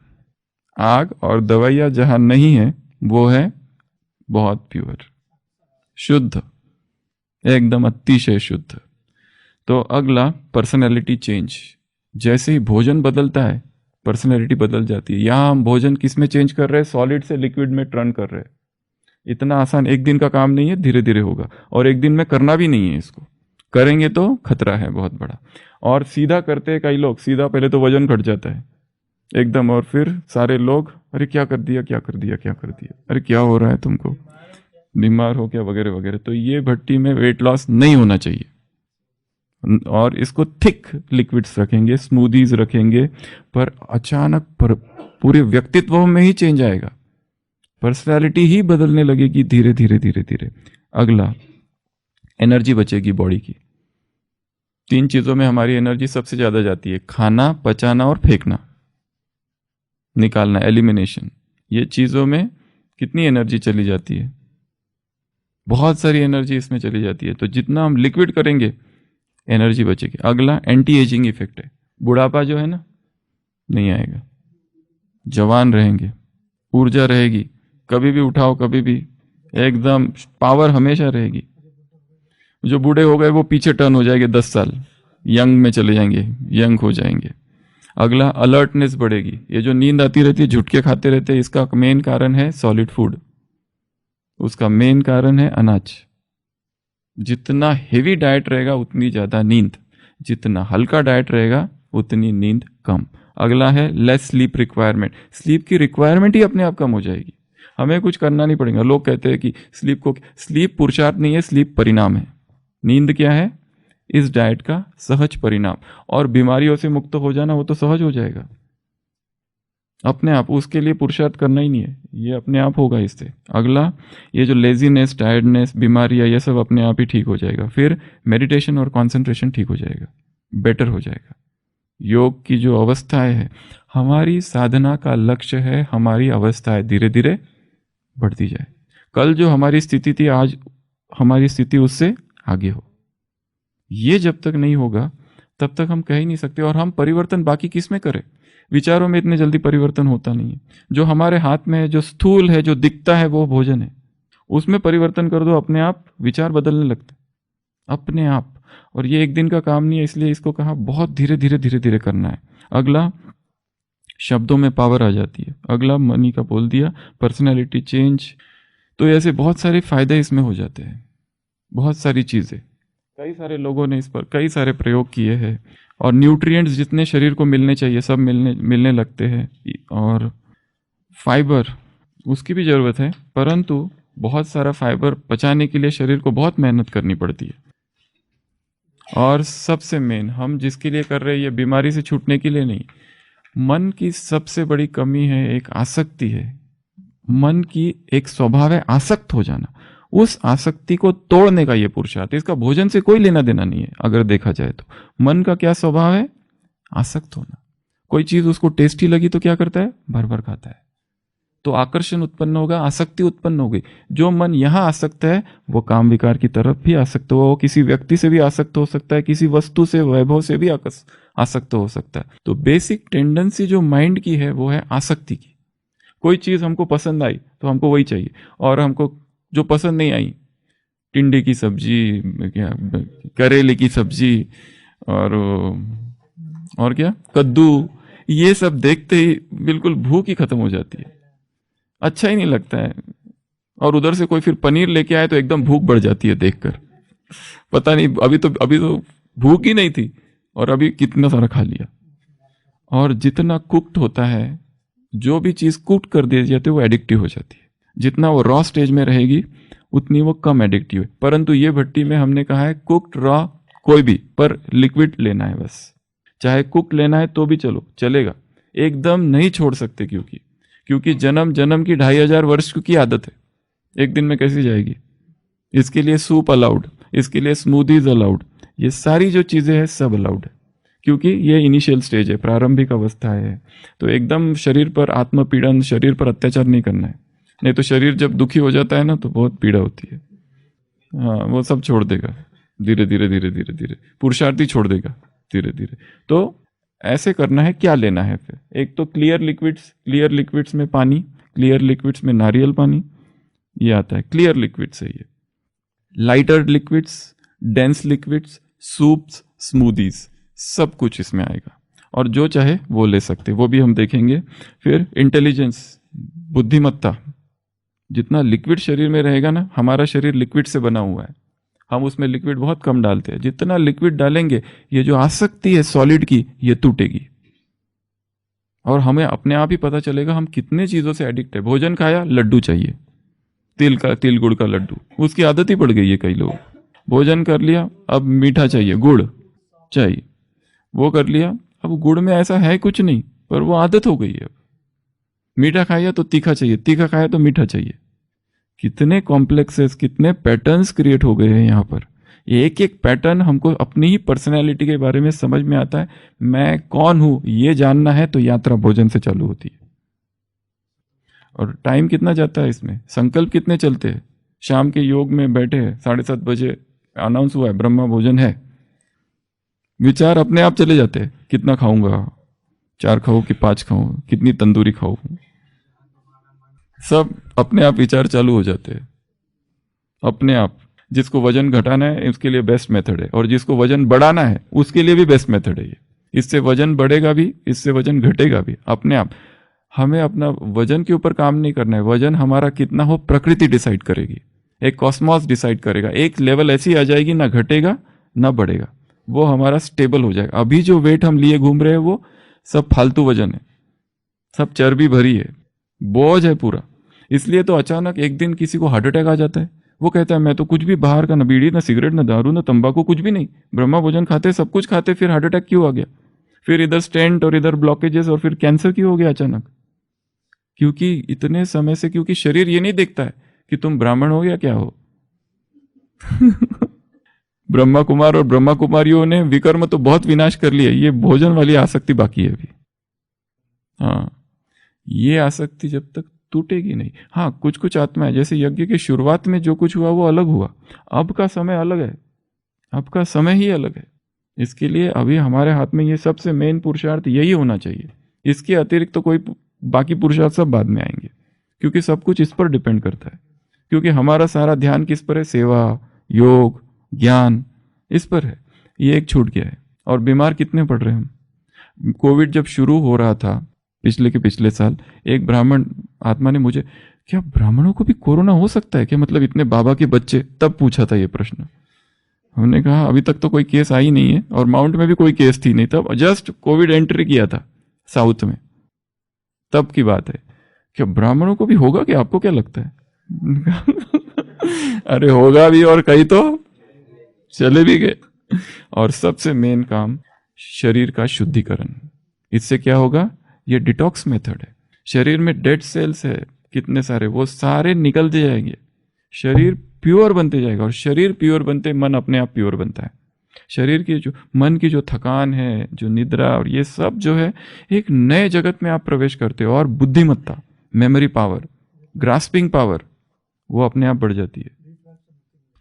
आग और दवाइयाँ जहाँ नहीं है, वो है बहुत प्योर, शुद्ध, एकदम अतिशय शुद्ध। तो अगला, पर्सनैलिटी चेंज। जैसे ही भोजन बदलता है, पर्सनैलिटी बदल जाती है। यहाँ हम भोजन किस में चेंज कर रहे हैं? सॉलिड से लिक्विड में टर्न कर रहे हैं। इतना आसान एक दिन का काम नहीं है, धीरे धीरे होगा, और एक दिन में करना भी नहीं है। इसको करेंगे तो खतरा है बहुत बड़ा। और सीधा करते हैं कई लोग, सीधा पहले तो वजन घट जाता है एकदम, और फिर सारे लोग, अरे क्या कर दिया, क्या कर दिया, क्या कर दिया, अरे क्या हो रहा है तुमको, बीमार हो क्या, वगैरह वगैरह। तो ये भट्टी में वेट लॉस नहीं होना चाहिए। और इसको थिक लिक्विड्स रखेंगे, स्मूदीज रखेंगे, पर अचानक पूरे व्यक्तित्व में ही चेंज आएगा, पर्सनैलिटी ही बदलने लगेगी धीरे धीरे धीरे धीरे। अगला, एनर्जी बचेगी बॉडी की। 3 चीजों में हमारी एनर्जी सबसे ज्यादा जाती है, खाना, पचाना और फेंकना, निकालना, एलिमिनेशन। ये चीजों में कितनी एनर्जी चली जाती है, बहुत सारी एनर्जी इसमें चली जाती है। तो जितना हम लिक्विड करेंगे, एनर्जी बचेगी। अगला, एंटी एजिंग इफेक्ट है। बुढ़ापा जो है ना, नहीं आएगा, जवान रहेंगे, ऊर्जा रहेगी, कभी भी उठाओ, कभी भी एकदम पावर हमेशा रहेगी। जो बूढ़े हो गए वो पीछे टर्न हो जाएंगे, 10 साल यंग में चले जाएंगे, यंग हो जाएंगे। अगला, अलर्टनेस बढ़ेगी। ये जो नींद आती रहती है, झुटके खाते रहते हैं, इसका मेन कारण है सॉलिड फूड, उसका मेन कारण है अनाज। जितना हेवी डाइट रहेगा उतनी ज्यादा नींद, जितना हल्का डाइट रहेगा उतनी नींद कम। अगला है लेस स्लीप रिक्वायरमेंट। स्लीप की रिक्वायरमेंट ही अपने आप कम हो जाएगी, हमें कुछ करना नहीं पड़ेगा। लोग कहते हैं कि स्लीप पुरुषार्थ नहीं है, स्लीप परिणाम है। नींद क्या है? इस डाइट का सहज परिणाम। और बीमारियों से मुक्त हो जाना, वो तो सहज हो जाएगा अपने आप, उसके लिए पुरुषार्थ करना ही नहीं है, ये अपने आप होगा इससे। अगला, ये जो लेजीनेस, टायर्डनेस, बीमारियां, ये सब अपने आप ही ठीक हो जाएगा। फिर मेडिटेशन और कंसंट्रेशन ठीक हो जाएगा, बेटर हो जाएगा। योग की जो अवस्थाएं है, हमारी साधना का लक्ष्य है हमारी अवस्थाएं धीरे धीरे बढ़ती जाए। कल जो हमारी स्थिति थी, आज हमारी स्थिति उससे आगे हो। ये जब तक नहीं होगा तब तक हम कह ही नहीं सकते। और हम परिवर्तन बाकी किस में करें? विचारों में इतने जल्दी परिवर्तन होता नहीं है। जो हमारे हाथ में है, जो स्थूल है, जो दिखता है, वो भोजन है, उसमें परिवर्तन कर दो, अपने आप विचार बदलने लगते अपने आप। और ये एक दिन का काम नहीं है, इसलिए इसको कहा बहुत धीरे धीरे धीरे धीरे करना है। अगला, शब्दों में पावर आ जाती है। अगला, मनी का बोल दिया, पर्सनैलिटी चेंज। तो ऐसे बहुत सारे फायदे इसमें हो जाते हैं, बहुत सारी चीज़ें। कई सारे लोगों ने इस पर कई सारे प्रयोग किए हैं, और न्यूट्रिएंट्स जितने शरीर को मिलने चाहिए सब मिलने लगते हैं। और फाइबर, उसकी भी ज़रूरत है, परंतु बहुत सारा फाइबर पचाने के लिए शरीर को बहुत मेहनत करनी पड़ती है। और सबसे मेन हम जिसके लिए कर रहे हैं, ये बीमारी से छूटने के लिए नहीं, मन की सबसे बड़ी कमी है, एक आसक्ति है। मन की एक स्वभाव है आसक्त हो जाना। उस आसक्ति को तोड़ने का ये पुरुषार्थ। इसका भोजन से कोई लेना देना नहीं है अगर देखा जाए तो। मन का क्या स्वभाव है? आसक्त होना। कोई चीज उसको टेस्टी लगी तो क्या करता है? भर भर खाता है। तो आकर्षण उत्पन्न होगा, आसक्ति उत्पन्न होगी। जो मन यहां आसक्त है वो काम विकार की तरफ भी आसक्त होगा। वो किसी व्यक्ति से भी आसक्त हो सकता है, किसी वस्तु से, वैभव से भी आसक्त हो सकता है। तो बेसिक टेंडेंसी जो माइंड की है वो है आसक्ति की। कोई चीज हमको पसंद आई तो हमको वही चाहिए, और हमको जो पसंद नहीं आई, टिंडे की सब्जी, क्या करेले की सब्जी, और क्या कद्दू, ये सब देखते ही बिल्कुल भूख ही खत्म हो जाती है, अच्छा ही नहीं लगता है। और उधर से कोई फिर पनीर लेके आए तो एकदम भूख बढ़ जाती है देखकर। पता नहीं अभी तो भूख ही नहीं थी और अभी कितना सारा खा लिया। और जितना कुक्ड होता है, जो भी चीज कुक्ड कर दी जाती है वो एडिक्टिव हो जाती है। जितना वो रॉ स्टेज में रहेगी उतनी वो कम एडिक्टिव है। परंतु ये भट्टी में हमने कहा है कुक्ड रॉ कोई भी, पर लिक्विड लेना है बस। चाहे कुक लेना है तो भी चलो चलेगा, एकदम नहीं छोड़ सकते, क्योंकि जन्म जन्म की 2500 वर्ष की आदत है, एक दिन में कैसी जाएगी। इसके लिए सूप अलाउड, इसके लिए स्मूदीज अलाउड, ये सारी जो चीजें हैं सब अलाउड है, क्योंकि ये इनिशियल स्टेज है, प्रारंभिक अवस्था है। तो एकदम शरीर पर आत्मपीड़न, शरीर पर अत्याचार नहीं करना है, नहीं तो शरीर जब दुखी हो जाता है ना तो बहुत पीड़ा होती है। हाँ, वो सब छोड़ देगा धीरे धीरे धीरे धीरे धीरे, पुरुषार्थी छोड़ देगा धीरे धीरे। तो ऐसे करना है। क्या लेना है फिर? एक तो क्लियर लिक्विड्स में पानी, क्लियर लिक्विड्स में नारियल पानी, ये आता है क्लियर लिक्विड से। ये lighter liquids, dense liquids, soups, smoothies, सब कुछ इसमें आएगा। और जो चाहे वो ले सकते, वो भी हम देखेंगे। फिर इंटेलिजेंस, बुद्धिमत्ता, जितना लिक्विड शरीर में रहेगा ना, हमारा शरीर लिक्विड से बना हुआ है, हम उसमें लिक्विड बहुत कम डालते हैं। जितना लिक्विड डालेंगे, ये जो आसक्ति है सॉलिड की, ये टूटेगी और हमें अपने आप ही पता चलेगा हम कितने चीजों से एडिक्ट है। भोजन खाया, लड्डू चाहिए, तिल गुड़ का लड्डू, उसकी आदत ही पड़ गई है कई लोग। भोजन कर लिया, अब मीठा चाहिए, गुड़ चाहिए, वो कर लिया, अब गुड़ में ऐसा है कुछ नहीं, पर वो आदत हो गई है। मीठा खाया तो तीखा चाहिए, तीखा खाया तो मीठा चाहिए। कितने कॉम्प्लेक्सेस, कितने पैटर्न्स क्रिएट हो गए हैं यहाँ पर। एक एक पैटर्न हमको अपनी ही पर्सनैलिटी के बारे में समझ में आता है। मैं कौन हूं ये जानना है तो यात्रा भोजन से चालू होती है। और टाइम कितना जाता है इसमें, संकल्प कितने चलते हैं। शाम के योग में बैठे हैं, 7:30 बजे अनाउंस हुआ है ब्रह्मा भोजन है, विचार अपने आप चले जाते हैं। कितना खाऊंगा, 4 खाऊं कि 5 खाऊं, कितनी तंदूरी खाऊं, सब अपने आप विचार चालू हो जाते हैं अपने आप। जिसको वजन घटाना है उसके लिए बेस्ट मेथड है, और जिसको वजन बढ़ाना है उसके लिए भी बेस्ट मेथड है ये। इससे वजन बढ़ेगा भी, इससे वजन घटेगा भी अपने आप। हमें अपना वजन के ऊपर काम नहीं करना है। वजन हमारा कितना हो प्रकृति डिसाइड करेगी, एक कॉस्मॉस डिसाइड करेगा। एक लेवल ऐसी आ जाएगी, ना घटेगा ना बढ़ेगा, वो हमारा स्टेबल हो जाएगा। अभी जो वेट हम लिए घूम रहे हैं वो सब फालतू वजन है, सब चर्बी भरी है, बोझ है पूरा। इसलिए तो अचानक एक दिन किसी को हार्ट अटैक आ जाता है, वो कहता है मैं तो कुछ भी बाहर का, ना बीड़ी ना सिगरेट ना दारू ना तंबाकू, कुछ भी नहीं, ब्रह्मा भोजन खाते, सब कुछ खाते, फिर हार्ट अटैक क्यों आ गया, फिर इधर स्टेंट और इधर ब्लॉकेजेस और फिर कैंसर क्यों हो गया अचानक। क्योंकि इतने समय से, क्योंकि शरीर ये नहीं देखता है कि तुम ब्राह्मण हो या क्या हो। ब्रह्मा कुमार और ब्रह्मा कुमारियों ने विकर्म तो बहुत विनाश कर लिया, ये भोजन वाली आसक्ति बाकी है अभी। हाँ, ये आसक्ति जब तक टूटेगी नहीं। हाँ, कुछ कुछ आत्माएं, जैसे यज्ञ की शुरुआत में जो कुछ हुआ वो अलग हुआ, अब का समय अलग है, अब का समय ही अलग है। इसके लिए अभी हमारे हाथ में ये सबसे मेन पुरुषार्थ यही होना चाहिए। इसके अतिरिक्त तो कोई बाकी पुरुषार्थ सब बाद में आएंगे, क्योंकि सब कुछ इस पर डिपेंड करता है। क्योंकि हमारा सारा ध्यान किस पर है, सेवा, योग, ज्ञान, इस पर है। ये एक छूट गया है। और बीमार कितने पड़ रहे हैं हम। कोविड जब शुरू हो रहा था पिछले साल, एक ब्राह्मण आत्मा ने मुझे, क्या ब्राह्मणों को भी कोरोना हो सकता है क्या, मतलब इतने बाबा के बच्चे, तब पूछा था ये प्रश्न। हमने कहा अभी तक तो कोई केस आई नहीं है, और माउंट में भी कोई केस थी नहीं, तब जस्ट कोविड एंट्री किया था साउथ में, तब की बात है। क्या ब्राह्मणों को भी होगा क्या, आपको क्या लगता है। अरे होगा भी, और कई तो चले भी गए। और सबसे मेन काम शरीर का शुद्धिकरण। इससे क्या होगा? ये डिटॉक्स मेथड है। शरीर में डेड सेल्स है कितने सारे, वो सारे निकल जाएंगे, शरीर प्योर बनते जाएगा। और शरीर प्योर बनते मन अपने आप प्योर बनता है। शरीर की जो मन की जो थकान है, जो निद्रा और ये सब जो है, एक नए जगत में आप प्रवेश करते हो। और बुद्धिमत्ता, मेमोरी पावर, ग्रास्पिंग पावर, वो अपने आप बढ़ जाती है।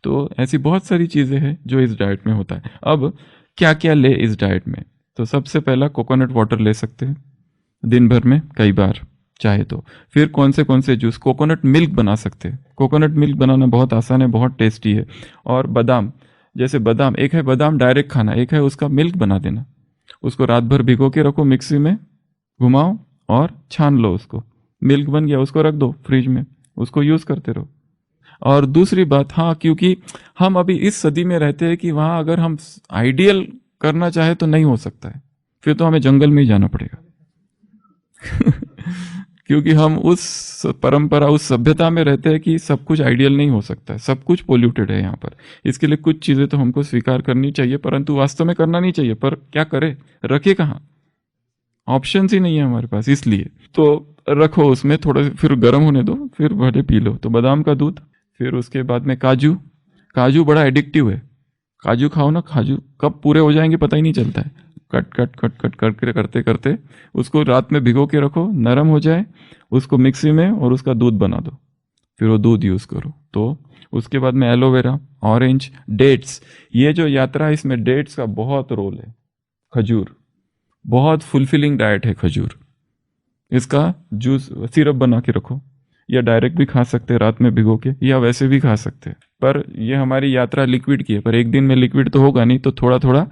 तो ऐसी बहुत सारी चीज़ें हैं जो इस डाइट में होता है। अब क्या क्या ले इस डाइट में? तो सबसे पहला कोकोनट वाटर ले सकते हैं दिन भर में कई बार चाहे तो। फिर कौन से जूस, कोकोनट मिल्क बना सकते हैं। कोकोनट मिल्क बनाना बहुत आसान है, बहुत टेस्टी है। और बादाम, जैसे बादाम, एक है बादाम डायरेक्ट खाना, एक है उसका मिल्क बना देना। उसको रात भर भिगो के रखो, मिक्सी में घुमाओ और छान लो उसको, मिल्क बन गया, उसको रख दो फ्रिज में, उसको यूज़ करते रहो। और दूसरी बात, हाँ, क्योंकि हम अभी इस सदी में रहते हैं कि वहाँ अगर हम आइडियल करना चाहे तो नहीं हो सकता है, फिर तो हमें जंगल में ही जाना पड़ेगा। क्योंकि हम उस परंपरा, उस सभ्यता में रहते हैं कि सब कुछ आइडियल नहीं हो सकता है, सब कुछ पोल्यूटेड है यहाँ पर। इसके लिए कुछ चीज़ें तो हमको स्वीकार करनी चाहिए, परंतु वास्तव में करना नहीं चाहिए। पर क्या करें, रखे कहाँ, ऑप्शंस ही नहीं है हमारे पास। इसलिए तो रखो उसमें थोड़ा, फिर गर्म होने दो, फिर भले पी लो। तो बादाम का दूध, फिर उसके बाद में काजू। काजू बड़ा एडिक्टिव है, काजू खाओ ना, काजू कब पूरे हो जाएंगे पता ही नहीं चलता है। कट कट कट कट करके करते करते उसको रात में भिगो के रखो, नरम हो जाए, उसको मिक्सी में और उसका दूध बना दो, फिर वो दूध यूज़ करो। तो उसके बाद में एलोवेरा, ऑरेंज, डेट्स। ये जो यात्रा है इसमें डेट्स का बहुत रोल है। खजूर, बहुत फुलफिलिंग डाइट है खजूर। इसका जूस, सिरप बना के रखो, या डायरेक्ट भी खा सकते हैं रात में भिगो के, या वैसे भी खा सकते हैं। पर ये हमारी यात्रा लिक्विड की है, पर एक दिन में लिक्विड तो होगा नहीं, तो थोड़ा थोड़ा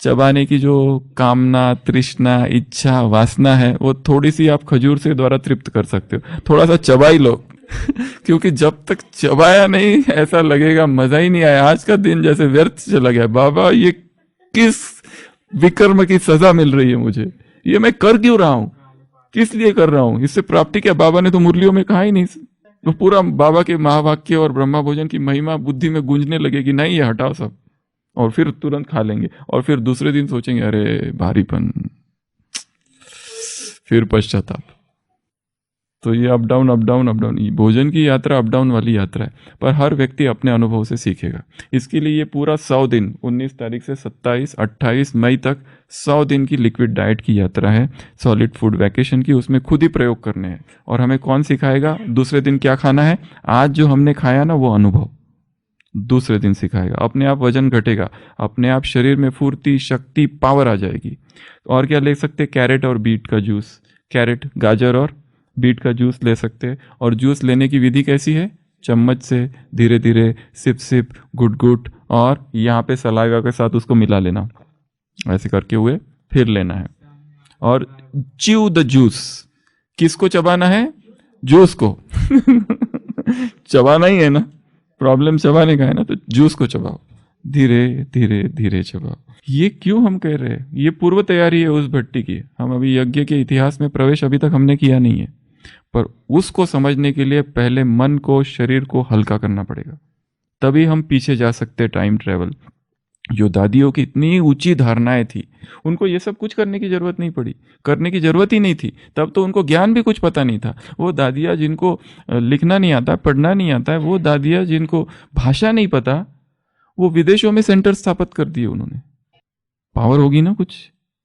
चबाने की जो कामना, तृष्णा, इच्छा, वासना है, वो थोड़ी सी आप खजूर से द्वारा तृप्त कर सकते हो। थोड़ा सा चबा ही लो। क्योंकि जब तक चबाया नहीं ऐसा लगेगा मजा ही नहीं आया, आज का दिन जैसे व्यर्थ चला गया। बाबा ये किस विकर्म की सजा मिल रही है मुझे, ये मैं कर क्यों रहा हूं, किस लिए कर रहा हूं, इससे प्राप्ति क्या? बाबा ने तो मुरलियों में कहा ही नहीं। तो पूरा बाबा के महावाक्य और ब्रह्मा भोजन की महिमा बुद्धि में गूंजने लगेगी, नहीं ये हटाओ सब, और फिर तुरंत खा लेंगे। और फिर दूसरे दिन सोचेंगे अरे भारीपन, फिर पश्चाताप। तो ये up down up down up down, भोजन की यात्रा अप डाउन वाली यात्रा है। पर हर व्यक्ति अपने अनुभव से सीखेगा। इसके लिए ये पूरा 100 दिन, 19 तारीख से 27-28 मई तक 100 दिन की लिक्विड डाइट की यात्रा है, सॉलिड फूड वैकेशन की। उसमें खुद ही प्रयोग करने हैं। और हमें कौन सिखाएगा दूसरे दिन क्या खाना है? आज जो हमने खाया ना, वो अनुभव दूसरे दिन सिखाएगा। अपने आप वजन घटेगा, अपने आप शरीर में फुर्ती, शक्ति, पावर आ जाएगी। और क्या ले सकते? कैरेट और बीट का जूस, कैरेट, गाजर और बीट का जूस ले सकते हैं। और जूस लेने की विधि कैसी है? चम्मच से धीरे धीरे, सिप सिप, गुट गुट, और यहाँ पे सलाइवा के साथ उसको मिला लेना, ऐसे करके हुए फिर लेना है। और च्यू द जूस, किसको चबाना है? जूस को। चबाना ही है ना, प्रॉब्लम चबाने का है ना, तो जूस को चबाओ, धीरे धीरे धीरे चबाओ। ये क्यों हम कह रहे हैं? ये पूर्व तैयारी है उस भट्टी की। हम अभी यज्ञ के इतिहास में प्रवेश अभी तक हमने किया नहीं है, पर उसको समझने के लिए पहले मन को, शरीर को हल्का करना पड़ेगा, तभी हम पीछे जा सकते। टाइम ट्रेवल, जो दादियों की इतनी ऊंची धारणाएं थी, उनको ये सब कुछ करने की जरूरत नहीं पड़ी, करने की जरूरत ही नहीं थी। तब तो उनको ज्ञान भी कुछ पता नहीं था। वो दादियाँ जिनको लिखना नहीं आता, पढ़ना नहीं आता है, वो दादियाँ जिनको भाषा नहीं पता, वो विदेशों में सेंटर स्थापित कर दिए उन्होंने। पावर होगी ना कुछ,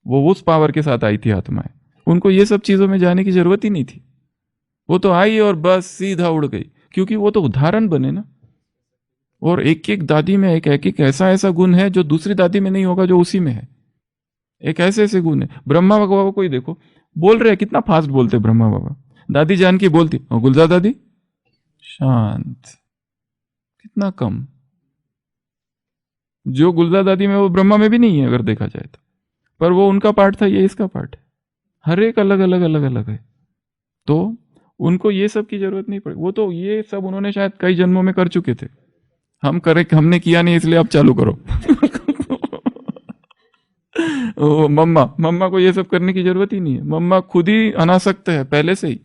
वो उस पावर के साथ आई थी आत्माएं। उनको ये सब चीजों में जाने की जरूरत ही नहीं थी। वो तो आई और बस सीधा उड़ गई, क्योंकि वो तो उदाहरण बने ना। और एक एक दादी में एक ऐसा ऐसा गुण है जो दूसरी दादी में नहीं होगा, जो उसी में है। एक ऐसे ऐसे गुण है। ब्रह्मा बाबा को ही देखो, बोल रहे हैं, कितना फास्ट बोलते ब्रह्मा बाबा। दादी जानकी बोलती, और गुलजार दादी शांत, कितना कम। जो गुलजार दादी में वो ब्रह्मा में भी नहीं है अगर देखा जाए तो। पर वो उनका पार्ट था, ये इसका पार्ट है। हर एक अलग अलग अलग अलग है। तो उनको ये सब की जरूरत नहीं पड़ी। वो तो ये सब उन्होंने शायद कई जन्मों में कर चुके थे। हमने किया नहीं, इसलिए आप चालू करो। मम्मा को ये सब करने की जरूरत ही नहीं है। मम्मा खुद ही अनासक्त है पहले से ही।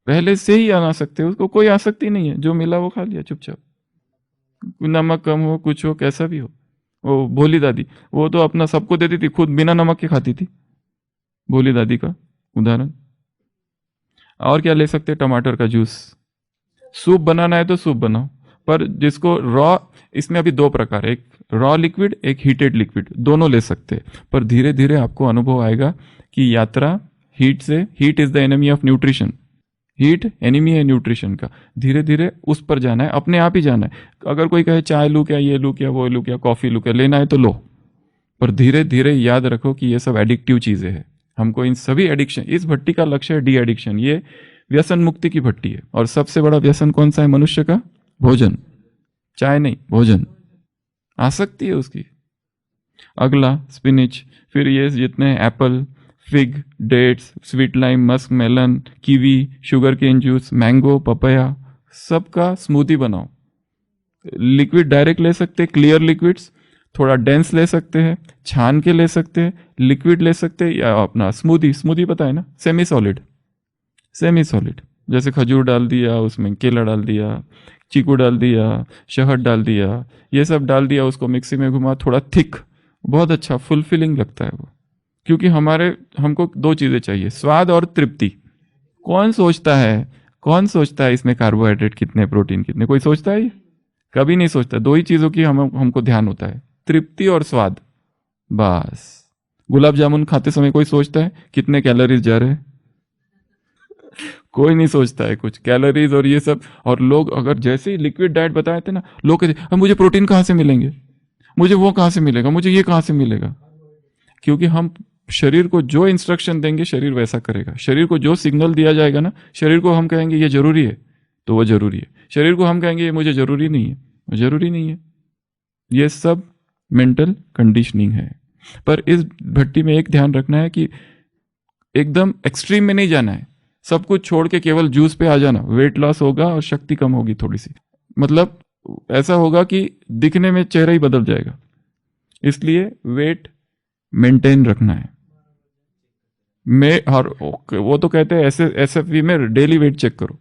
पहले से ही अनासक्त है, उसको कोई आसक्ति नहीं है, जो मिला वो खा लिया चुपचाप, नमक कम हो कुछ हो कैसा भी हो। वो भोली दादी, वो तो अपना सबको देती थी, खुद बिना नमक के खाती थी, भोली दादी का उदाहरण। और क्या ले सकते, टमाटर का जूस, सूप बनाना है तो सूप बनाओ, पर जिसको रॉ, इसमें अभी दो प्रकार है, एक रॉ लिक्विड एक हीटेड लिक्विड, दोनों ले सकते हैं। पर धीरे धीरे आपको अनुभव आएगा कि यात्रा हीट से, heat is the enemy of nutrition, heat enemy है न्यूट्रिशन का, धीरे धीरे उस पर जाना है, अपने आप ही जाना है। अगर कोई कहे चाय लूँ क्या, ये लूँ क्या, वो लूँ क्या, कॉफ़ी लूँ क्या, लेना है तो लो, पर धीरे धीरे याद रखो कि ये सब एडिक्टिव चीज़ें हैं। हमको इन सभी एडिक्शन, इस भट्टी का लक्ष्य है डी एडिक्शन, ये व्यसन मुक्ति की भट्टी है। और सबसे बड़ा व्यसन कौन सा है मनुष्य का? भोजन, चाय नहीं, भोजन, आसक्ति है उसकी। अगला स्पिनिच, फिर ये जितने apple, fig, dates, sweet lime, musk melon, kiwi, sugar cane juice, mango, papaya, सबका स्मूदी बनाओ। लिक्विड डायरेक्ट ले सकते हैं, क्लियर लिक्विड्स, थोड़ा डेंस ले सकते हैं, छान के ले सकते हैं, लिक्विड ले सकते हैं, या अपना स्मूदी, स्मूदी पता है ना, सेमी सॉलिड, सेमी सॉलिड, जैसे खजूर डाल दिया, उसमें केला डाल दिया, चीकू डाल दिया, शहद डाल दिया, ये सब डाल दिया, उसको मिक्सी में घुमा, थोड़ा थिक, बहुत अच्छा फुलफिलिंग लगता है वो। क्योंकि हमको दो चीज़ें चाहिए, स्वाद और तृप्ति। कौन सोचता है इसमें कार्बोहाइड्रेट कितने, प्रोटीन कितने, कोई सोचता है? कभी नहीं सोचता। दो ही चीज़ों की हमको ध्यान होता है, तृप्ति और स्वाद, बस। गुलाब जामुन खाते समय कोई सोचता है कितने कैलोरीज जा रहे हैं? कोई नहीं सोचता है कुछ, कैलोरीज और ये सब। और लोग अगर जैसे ही लिक्विड डाइट बताए थे ना, लोग कहते अब मुझे प्रोटीन कहाँ से मिलेंगे, मुझे वो कहाँ से मिलेगा, मुझे ये कहाँ से मिलेगा। क्योंकि हम शरीर को जो इंस्ट्रक्शन देंगे शरीर वैसा करेगा। शरीर को जो सिग्नल दिया जाएगा ना, शरीर को हम कहेंगे ये जरूरी है तो वो जरूरी है, शरीर को हम कहेंगे ये मुझे जरूरी नहीं है, वो जरूरी नहीं है। ये सब मेंटल कंडीशनिंग है। पर इस भट्टी में एक ध्यान रखना है कि एकदम एक्सट्रीम में नहीं जाना है, सब कुछ छोड़ के केवल जूस पे आ जाना, वेट लॉस होगा और शक्ति कम होगी थोड़ी सी, मतलब ऐसा होगा कि दिखने में चेहरा ही बदल जाएगा। इसलिए वेट मेंटेन रखना है। और वो तो कहते हैं एसएफवी में डेली वेट चेक करो,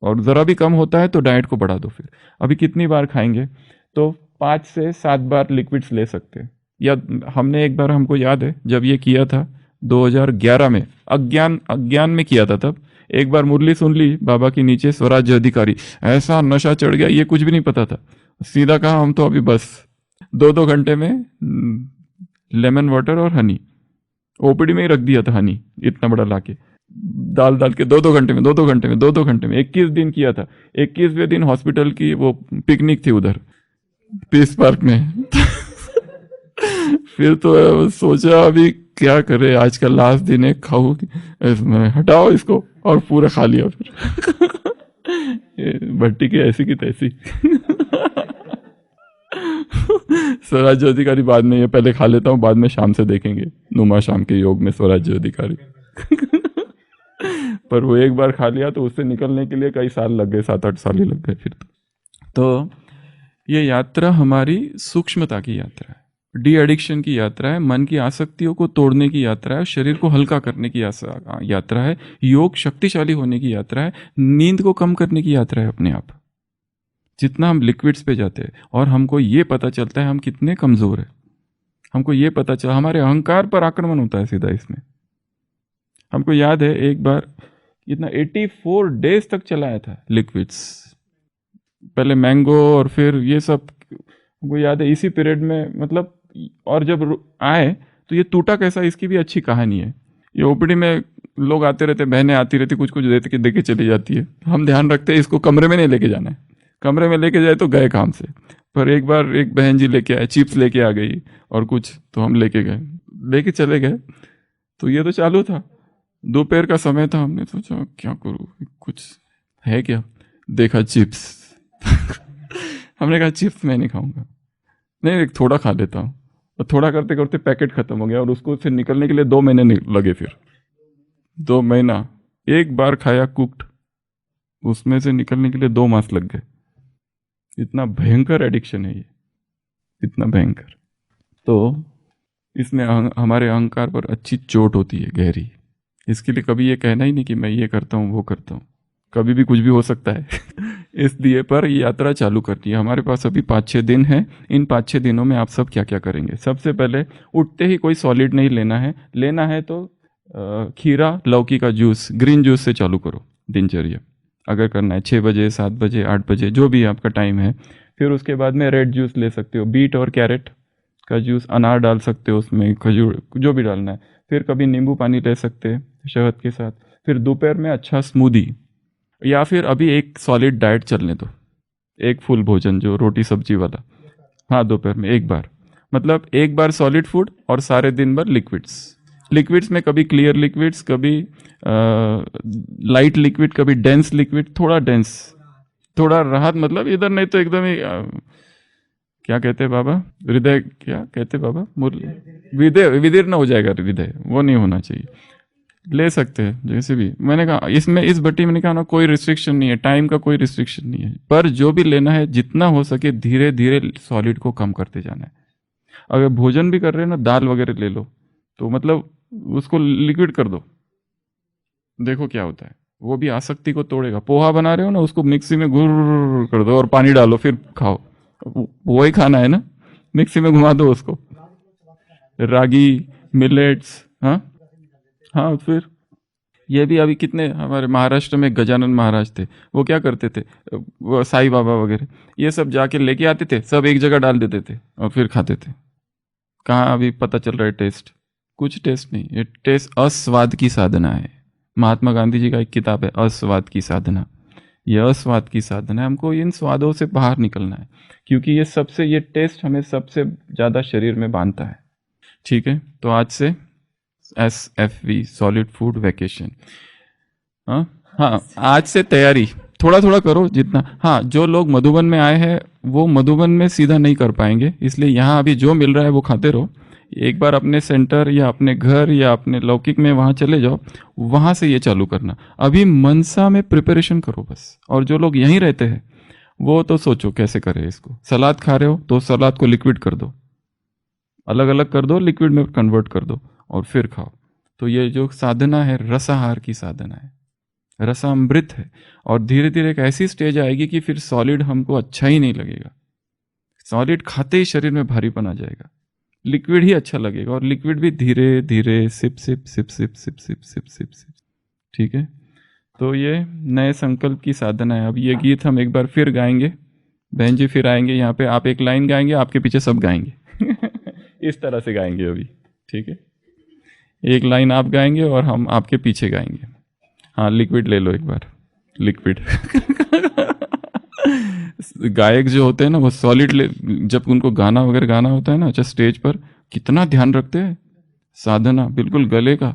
और ज़रा भी कम होता है तो डाइट को बढ़ा दो। फिर अभी कितनी बार खाएंगे, तो 5 से 7 बार लिक्विड्स ले सकते हैं। या हमने एक बार, हमको याद है जब ये किया था 2011 में, अज्ञान में किया था, तब एक बार मुरली सुन ली बाबा की नीचे, स्वराज्य अधिकारी, ऐसा नशा चढ़ गया, ये कुछ भी नहीं पता था। सीधा कहा हम तो अभी बस 2-2 घंटे में लेमन वाटर और हनी, ओपीडी में ही रख दिया था हनी, इतना बड़ा लाके डाल के 2-2 घंटे में 21 दिन किया था। 21वें दिन हॉस्पिटल की वो पिकनिक थी उधर पीस पार्क में। फिर तो सोचा अभी क्या करे, आज का लास्ट दिन है, खाऊं, हटाओ इसको, और पूरा खा लिया फिर। भट्टी की ऐसी की तैसी। स्वराज्य अधिकारी बाद में, ये पहले खा लेता हूँ, बाद में शाम से देखेंगे नुमा शाम के योग में स्वराज्य अधिकारी। पर वो एक बार खा लिया तो उससे निकलने के लिए कई साल लग गए, 7-8 साल ही लग गए फिर तो ये यात्रा हमारी सूक्ष्मता की यात्रा है, डी एडिक्शन की यात्रा है, मन की आसक्तियों को तोड़ने की यात्रा है, शरीर को हल्का करने की यात्रा है, योग शक्तिशाली होने की यात्रा है, नींद को कम करने की यात्रा है अपने आप। जितना हम लिक्विड्स पे जाते हैं और हमको ये पता चलता है हम कितने कमजोर हैं, हमको ये पता चला, हमारे अहंकार पर आक्रमण होता है सीधा इसमें। हमको याद है एक बार इतना 84 डेज तक चलाया था लिक्विड्स, पहले मैंगो और फिर ये सब, हमको याद है इसी पीरियड में, मतलब। और जब आए तो ये टूटा कैसा, इसकी भी अच्छी कहानी है। ये ओपीडी में लोग आते रहते, बहनें आती रहती, कुछ कुछ दे के चली जाती है। हम ध्यान रखते हैं इसको कमरे में नहीं लेके जाना है, कमरे में लेके जाए तो गए काम से। पर एक बार एक बहन जी लेके आए, चिप्स लेके आ गई और कुछ, तो हम लेके चले गए। तो ये तो चालू था, दोपहर का समय था, हमने सोचा क्या करूँ, कुछ है क्या, देखा चिप्स। हमने कहा चिप्स मैं नहीं खाऊंगा, नहीं थोड़ा खा लेता हूँ। और थोड़ा करते करते पैकेट खत्म हो गया, और उसको फिर निकलने के लिए 2 महीने लगे। फिर 2 महीना, एक बार खाया कुक्ड, उसमें से निकलने के लिए 2 मास लग गए। इतना भयंकर एडिक्शन है ये, इतना भयंकर। तो इसमें हमारे अहंकार पर अच्छी चोट होती है, गहरी। इसके लिए कभी ये कहना ही नहीं कि मैं ये करता हूँ वो करता हूँ, कभी भी कुछ भी हो सकता है इसलिए पर यात्रा चालू करनी है। हमारे पास अभी 5-6 दिन है। इन 5-6 दिनों में आप सब क्या क्या करेंगे? सबसे पहले उठते ही कोई सॉलिड नहीं लेना है। लेना है तो खीरा लौकी का जूस, ग्रीन जूस से चालू करो दिनचर्या, अगर करना है 6 बजे 7 बजे 8 बजे जो भी आपका टाइम है। फिर उसके बाद में रेड जूस ले सकते हो, बीट और कैरेट का जूस, अनार डाल सकते हो उसमें, खजूर, जो भी डालना है। फिर कभी नींबू पानी ले सकते हैं शहद के साथ। फिर दोपहर में अच्छा स्मूदी, या फिर अभी एक सॉलिड डाइट चलने दो, एक फुल भोजन जो रोटी सब्जी वाला। हाँ, दोपहर में एक बार, मतलब एक बार सॉलिड फूड और सारे दिन भर लिक्विड्स। लिक्विड्स में कभी क्लियर लिक्विड्स, कभी लाइट लिक्विड, कभी डेंस लिक्विड, थोड़ा डेंस, थोड़ा राहत, मतलब इधर नहीं तो एकदम ही क्या कहते हैं बाबा, हृदय, क्या कहते हैं बाबा, विदीर्ण हो जाएगा हृदय, वो नहीं होना चाहिए। ले सकते हैं जैसे भी। मैंने कहा इसमें, इस भट्टी मैंने कहा ना, कोई रिस्ट्रिक्शन नहीं है, टाइम का कोई रिस्ट्रिक्शन नहीं है, पर जो भी लेना है जितना हो सके धीरे धीरे सॉलिड को कम करते जाना है। अगर भोजन भी कर रहे हैं ना, दाल वगैरह ले लो तो मतलब उसको लिक्विड कर दो, देखो क्या होता है, वो भी आसक्ति को तोड़ेगा। पोहा बना रहे हो ना, उसको मिक्सी में घुर कर दो और पानी डालो, फिर खाओ, वही खाना है ना, मिक्सी में घुमा दो उसको। रागी, मिलेट्स, हाँ हाँ। फिर ये भी अभी कितने हमारे महाराष्ट्र में गजानन महाराज थे, वो क्या करते थे, वो साईं बाबा वगैरह ये सब जाके लेके आते थे, सब एक जगह डाल देते थे और फिर खाते थे। कहाँ अभी पता चल रहा है टेस्ट? कुछ टेस्ट नहीं, ये टेस्ट अस्वाद की साधना है। महात्मा गांधी जी का एक किताब है अस्वाद की साधना। ये अस्वाद की साधना है, हमको इन स्वादों से बाहर निकलना है, क्योंकि ये सबसे, ये टेस्ट हमें सबसे ज़्यादा शरीर में बांधता है। ठीक है, तो आज से SFV सॉलिड फूड वैकेशन। हाँ, आज से तैयारी थोड़ा थोड़ा करो जितना। हाँ, जो लोग मधुबन में आए हैं वो मधुबन में सीधा नहीं कर पाएंगे, इसलिए यहाँ अभी जो मिल रहा है वो खाते रहो। एक बार अपने सेंटर या अपने घर या अपने लौकिक में वहाँ चले जाओ, वहाँ से ये चालू करना। अभी मनसा में प्रिपरेशन करो बस। और जो लोग यहीं रहते हैं वो तो सोचो कैसे करें इसको। सलाद खा रहे हो तो सलाद को लिक्विड कर दो, अलग अलग कर दो, लिक्विड में कन्वर्ट कर दो और फिर खाओ। तो ये जो साधना है रसाहार की साधना है, रसामृत है। और धीरे धीरे एक ऐसी स्टेज आएगी कि फिर सॉलिड हमको अच्छा ही नहीं लगेगा। सॉलिड खाते ही शरीर में भारीपन आ जाएगा, लिक्विड ही अच्छा लगेगा। और लिक्विड भी धीरे धीरे, sip sip sip sip sip sip sip sip sip. ठीक है, तो ये नए संकल्प की साधना है। अब ये गीत हम एक बार फिर गाएंगे, बहन जी फिर आएंगे यहाँ पे, आप एक लाइन गाएंगे, आपके पीछे सब गाएंगे इस तरह से गाएंगे अभी। ठीक है, एक लाइन आप गाएंगे और हम आपके पीछे गाएंगे। हाँ, लिक्विड ले लो एक बार, लिक्विड गायक जो होते हैं ना वो सॉलिड जब उनको गाना वगैरह गाना होता है ना, अच्छा स्टेज पर कितना ध्यान रखते हैं, साधना बिल्कुल गले का।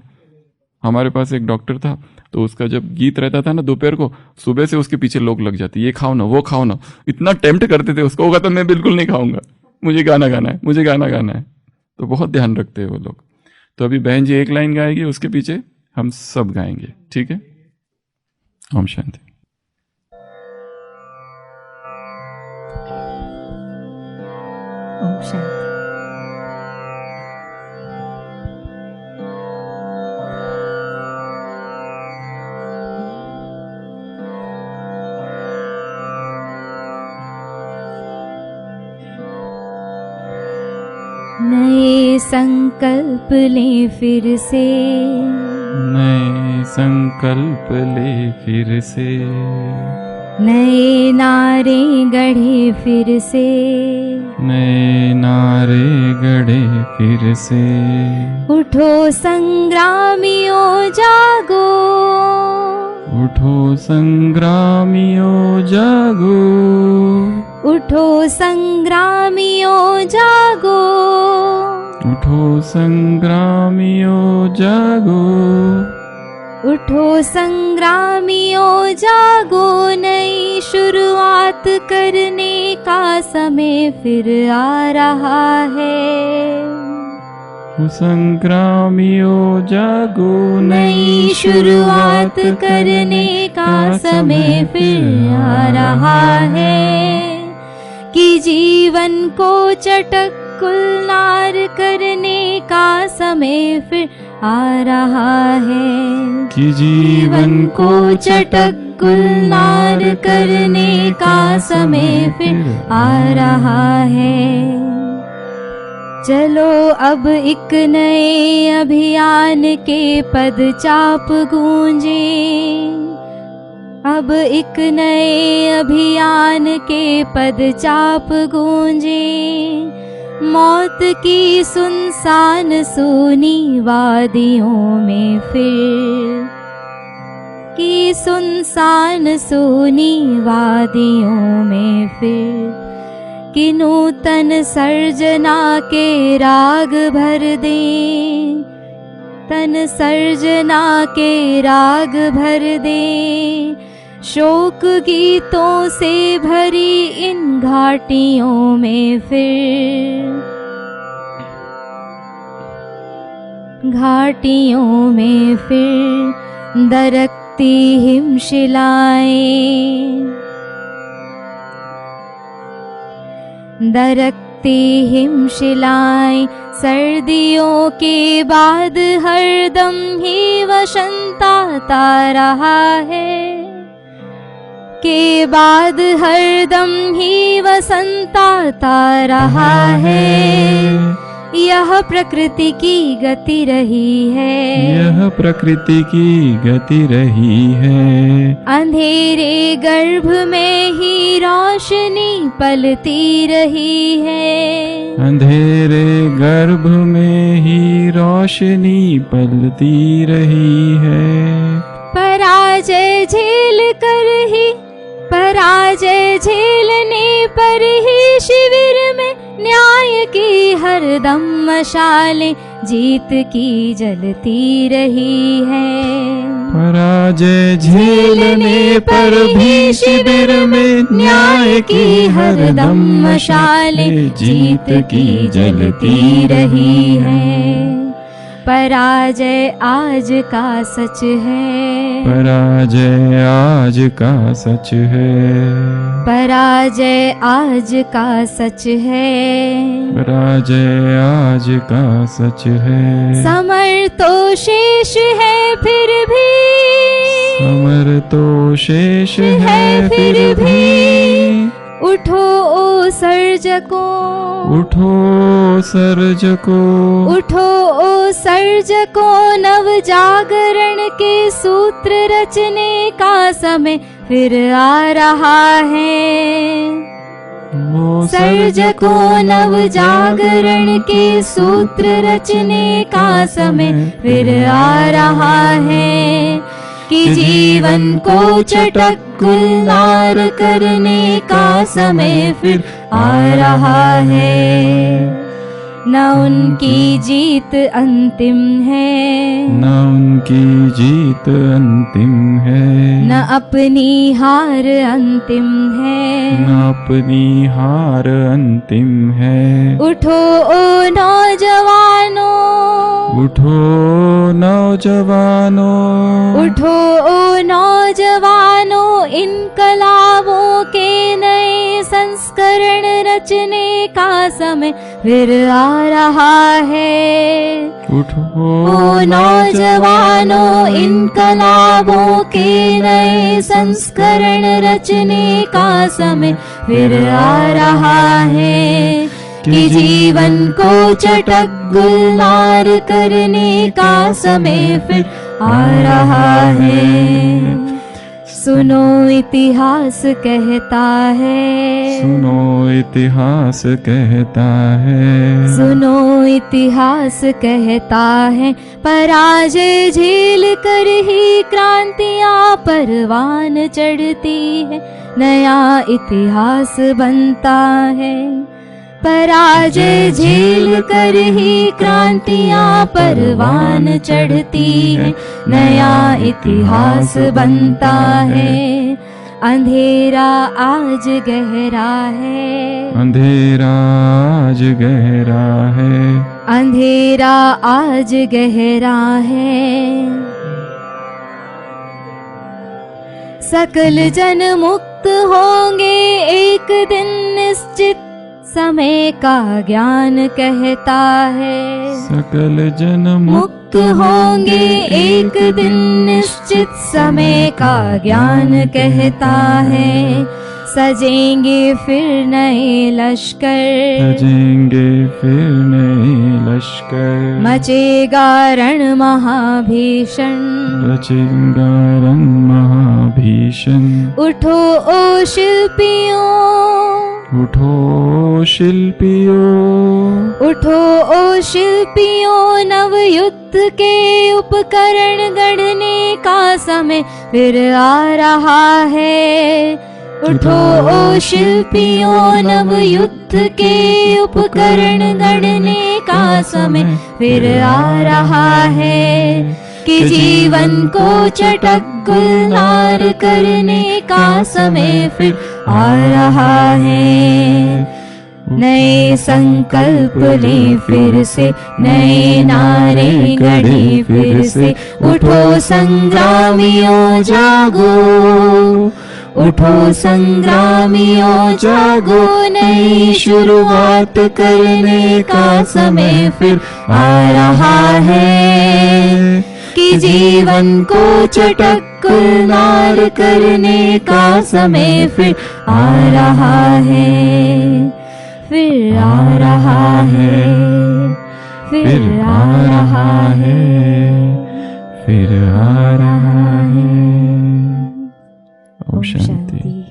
हमारे पास एक डॉक्टर था, तो उसका जब गीत रहता था ना दोपहर को, सुबह से उसके पीछे लोग लग जाते, ये खाओ ना वो खाओ ना, इतना टेम्प्ट करते थे उसको। वो कहता मैं बिल्कुल नहीं खाऊंगा, मुझे गाना गाना है, मुझे गाना गाना है। तो बहुत ध्यान रखते हैं वो लोग। तो अभी बहन जी एक लाइन गाएगी, उसके पीछे हम सब गाएंगे। ठीक है, ओम शांति। ओम शांति। नए संकल्प ले फिर से, नए संकल्प ले फिर से, नए नारे गढ़े फिर से, नए नारे गढ़े फिर से। उठो संग्रामियों जागो, उठो संग्रामियों जागो, उठो संग्रामियों जागो, उठो संग्रामियों जागो, उठो संग्रामियों जागो। नई शुरुआत करने का समय फिर आ रहा है। संग्रामियों जागो, नई शुरुआत करने का समय फिर आ रहा है। कि जीवन को चटक गुलनार करने का समय फिर आ रहा है। कि जीवन को चटक गुलनार करने का समय फिर आ रहा है। चलो अब एक नए अभियान के पदचाप गूंजे, अब एक नए अभियान के पदचाप गूंजे। मौत की सुनसान सूनी वादियों में फिर, की सुनसान सूनी वादियों में फिर, कि नूतन सर्जना के राग भर दें, तन सर्जना के राग भर दें। शोक गीतों से भरी इन घाटियों में फिर, घाटियों में फिर दरकती हिमशिलाएं, दरकती हिमशिलाएं। सर्दियों के बाद हरदम ही वसंत आता रहा है, के बाद हरदम ही वसंत आता रहा है। यह प्रकृति की गति रही है, यह प्रकृति की गति रही है। अंधेरे गर्भ में ही रोशनी पलती रही है, अंधेरे गर्भ में ही रोशनी पलती रही है। पराजय झेल कर ही, पराजय झेलने पर ही शिविर में न्याय की हरदम मशालें जीत की जलती रही है। पराजय झेलने पर भी शिविर में न्याय की हरदम मशालें जीत की जलती रही है। पराजय आज का सच है, पराजय आज का सच है, पराजय आज का सच है, पराजय आज का सच है। समर तो शेष है फिर भी, समर तो शेष है फिर भी। उठो ओ सर्जको, उठो सर्जको, उठो ओ सर्जको। नव जागरण के सूत्र रचने का समय फिर आ रहा है। सर्जको नव जागरण के सूत्र रचने का समय फिर आ रहा है। कि जीवन को चटक गुलजार करने का समय फिर आ रहा है। न उनकी जीत अंतिम है, न उनकी जीत अंतिम है, न अपनी हार अंतिम है, न अपनी हार अंतिम है। उठो ओ नौजवानों, उठो नौजवानों, उठो ओ नौजवानों। इनकलाबों के नए संस्करण रचने का समय फिर आ रहा है। उठो ओ नौजवानों, इनकलाबों के नए संस्करण रचने का समय फिर आ रहा है। कि जीवन को चटक गुलजार करने का समय फिर आ रहा है। सुनो इतिहास कहता है, सुनो इतिहास कहता है, सुनो इतिहास कहता है। पराजय झेल कर ही क्रांतियाँ परवान चढ़ती है, नया इतिहास बनता है। पराजय झेल कर ही क्रांतियाँ परवान चढ़ती है, नया इतिहास बनता है। अंधेरा आज गहरा है, अंधेरा आज गहरा है, अंधेरा आज गहरा है। सकल जन मुक्त होंगे एक दिन निश्चित, समय का ज्ञान कहता है। सकल जन मुक्त होंगे एक दिन निश्चित, समय का ज्ञान कहता है। सजेंगे फिर नए लश्कर, सजेंगे फिर नए लश्कर, मचेगा रण महाभीषण, रचेगा रण महाभीषण। उठो ओ शिल्पियों, उठो शिल्पियों, उठो ओ शिल्पियों, नव युद्ध के उपकरण गढ़ने का समय फिर आ रहा है। उठो ओ शिल्पियों, नव युद्ध के उपकरण गढ़ने का समय फिर आ रहा है। कि जीवन को चटक गुलजार करने का समय फिर आ रहा है। नए संकल्प ले फिर से, नए नारे गढ़े फिर से। उठो संग्रामियों जागो, उठो संग्रामियों जागो, नई शुरुआत करने का समय फिर आ रहा है। कि जीवन को चटक गुलजार करने का समय फिर आ रहा है, फिर आ रहा है, फिर आ रहा है, फिर आ रहा है। ओम शांति।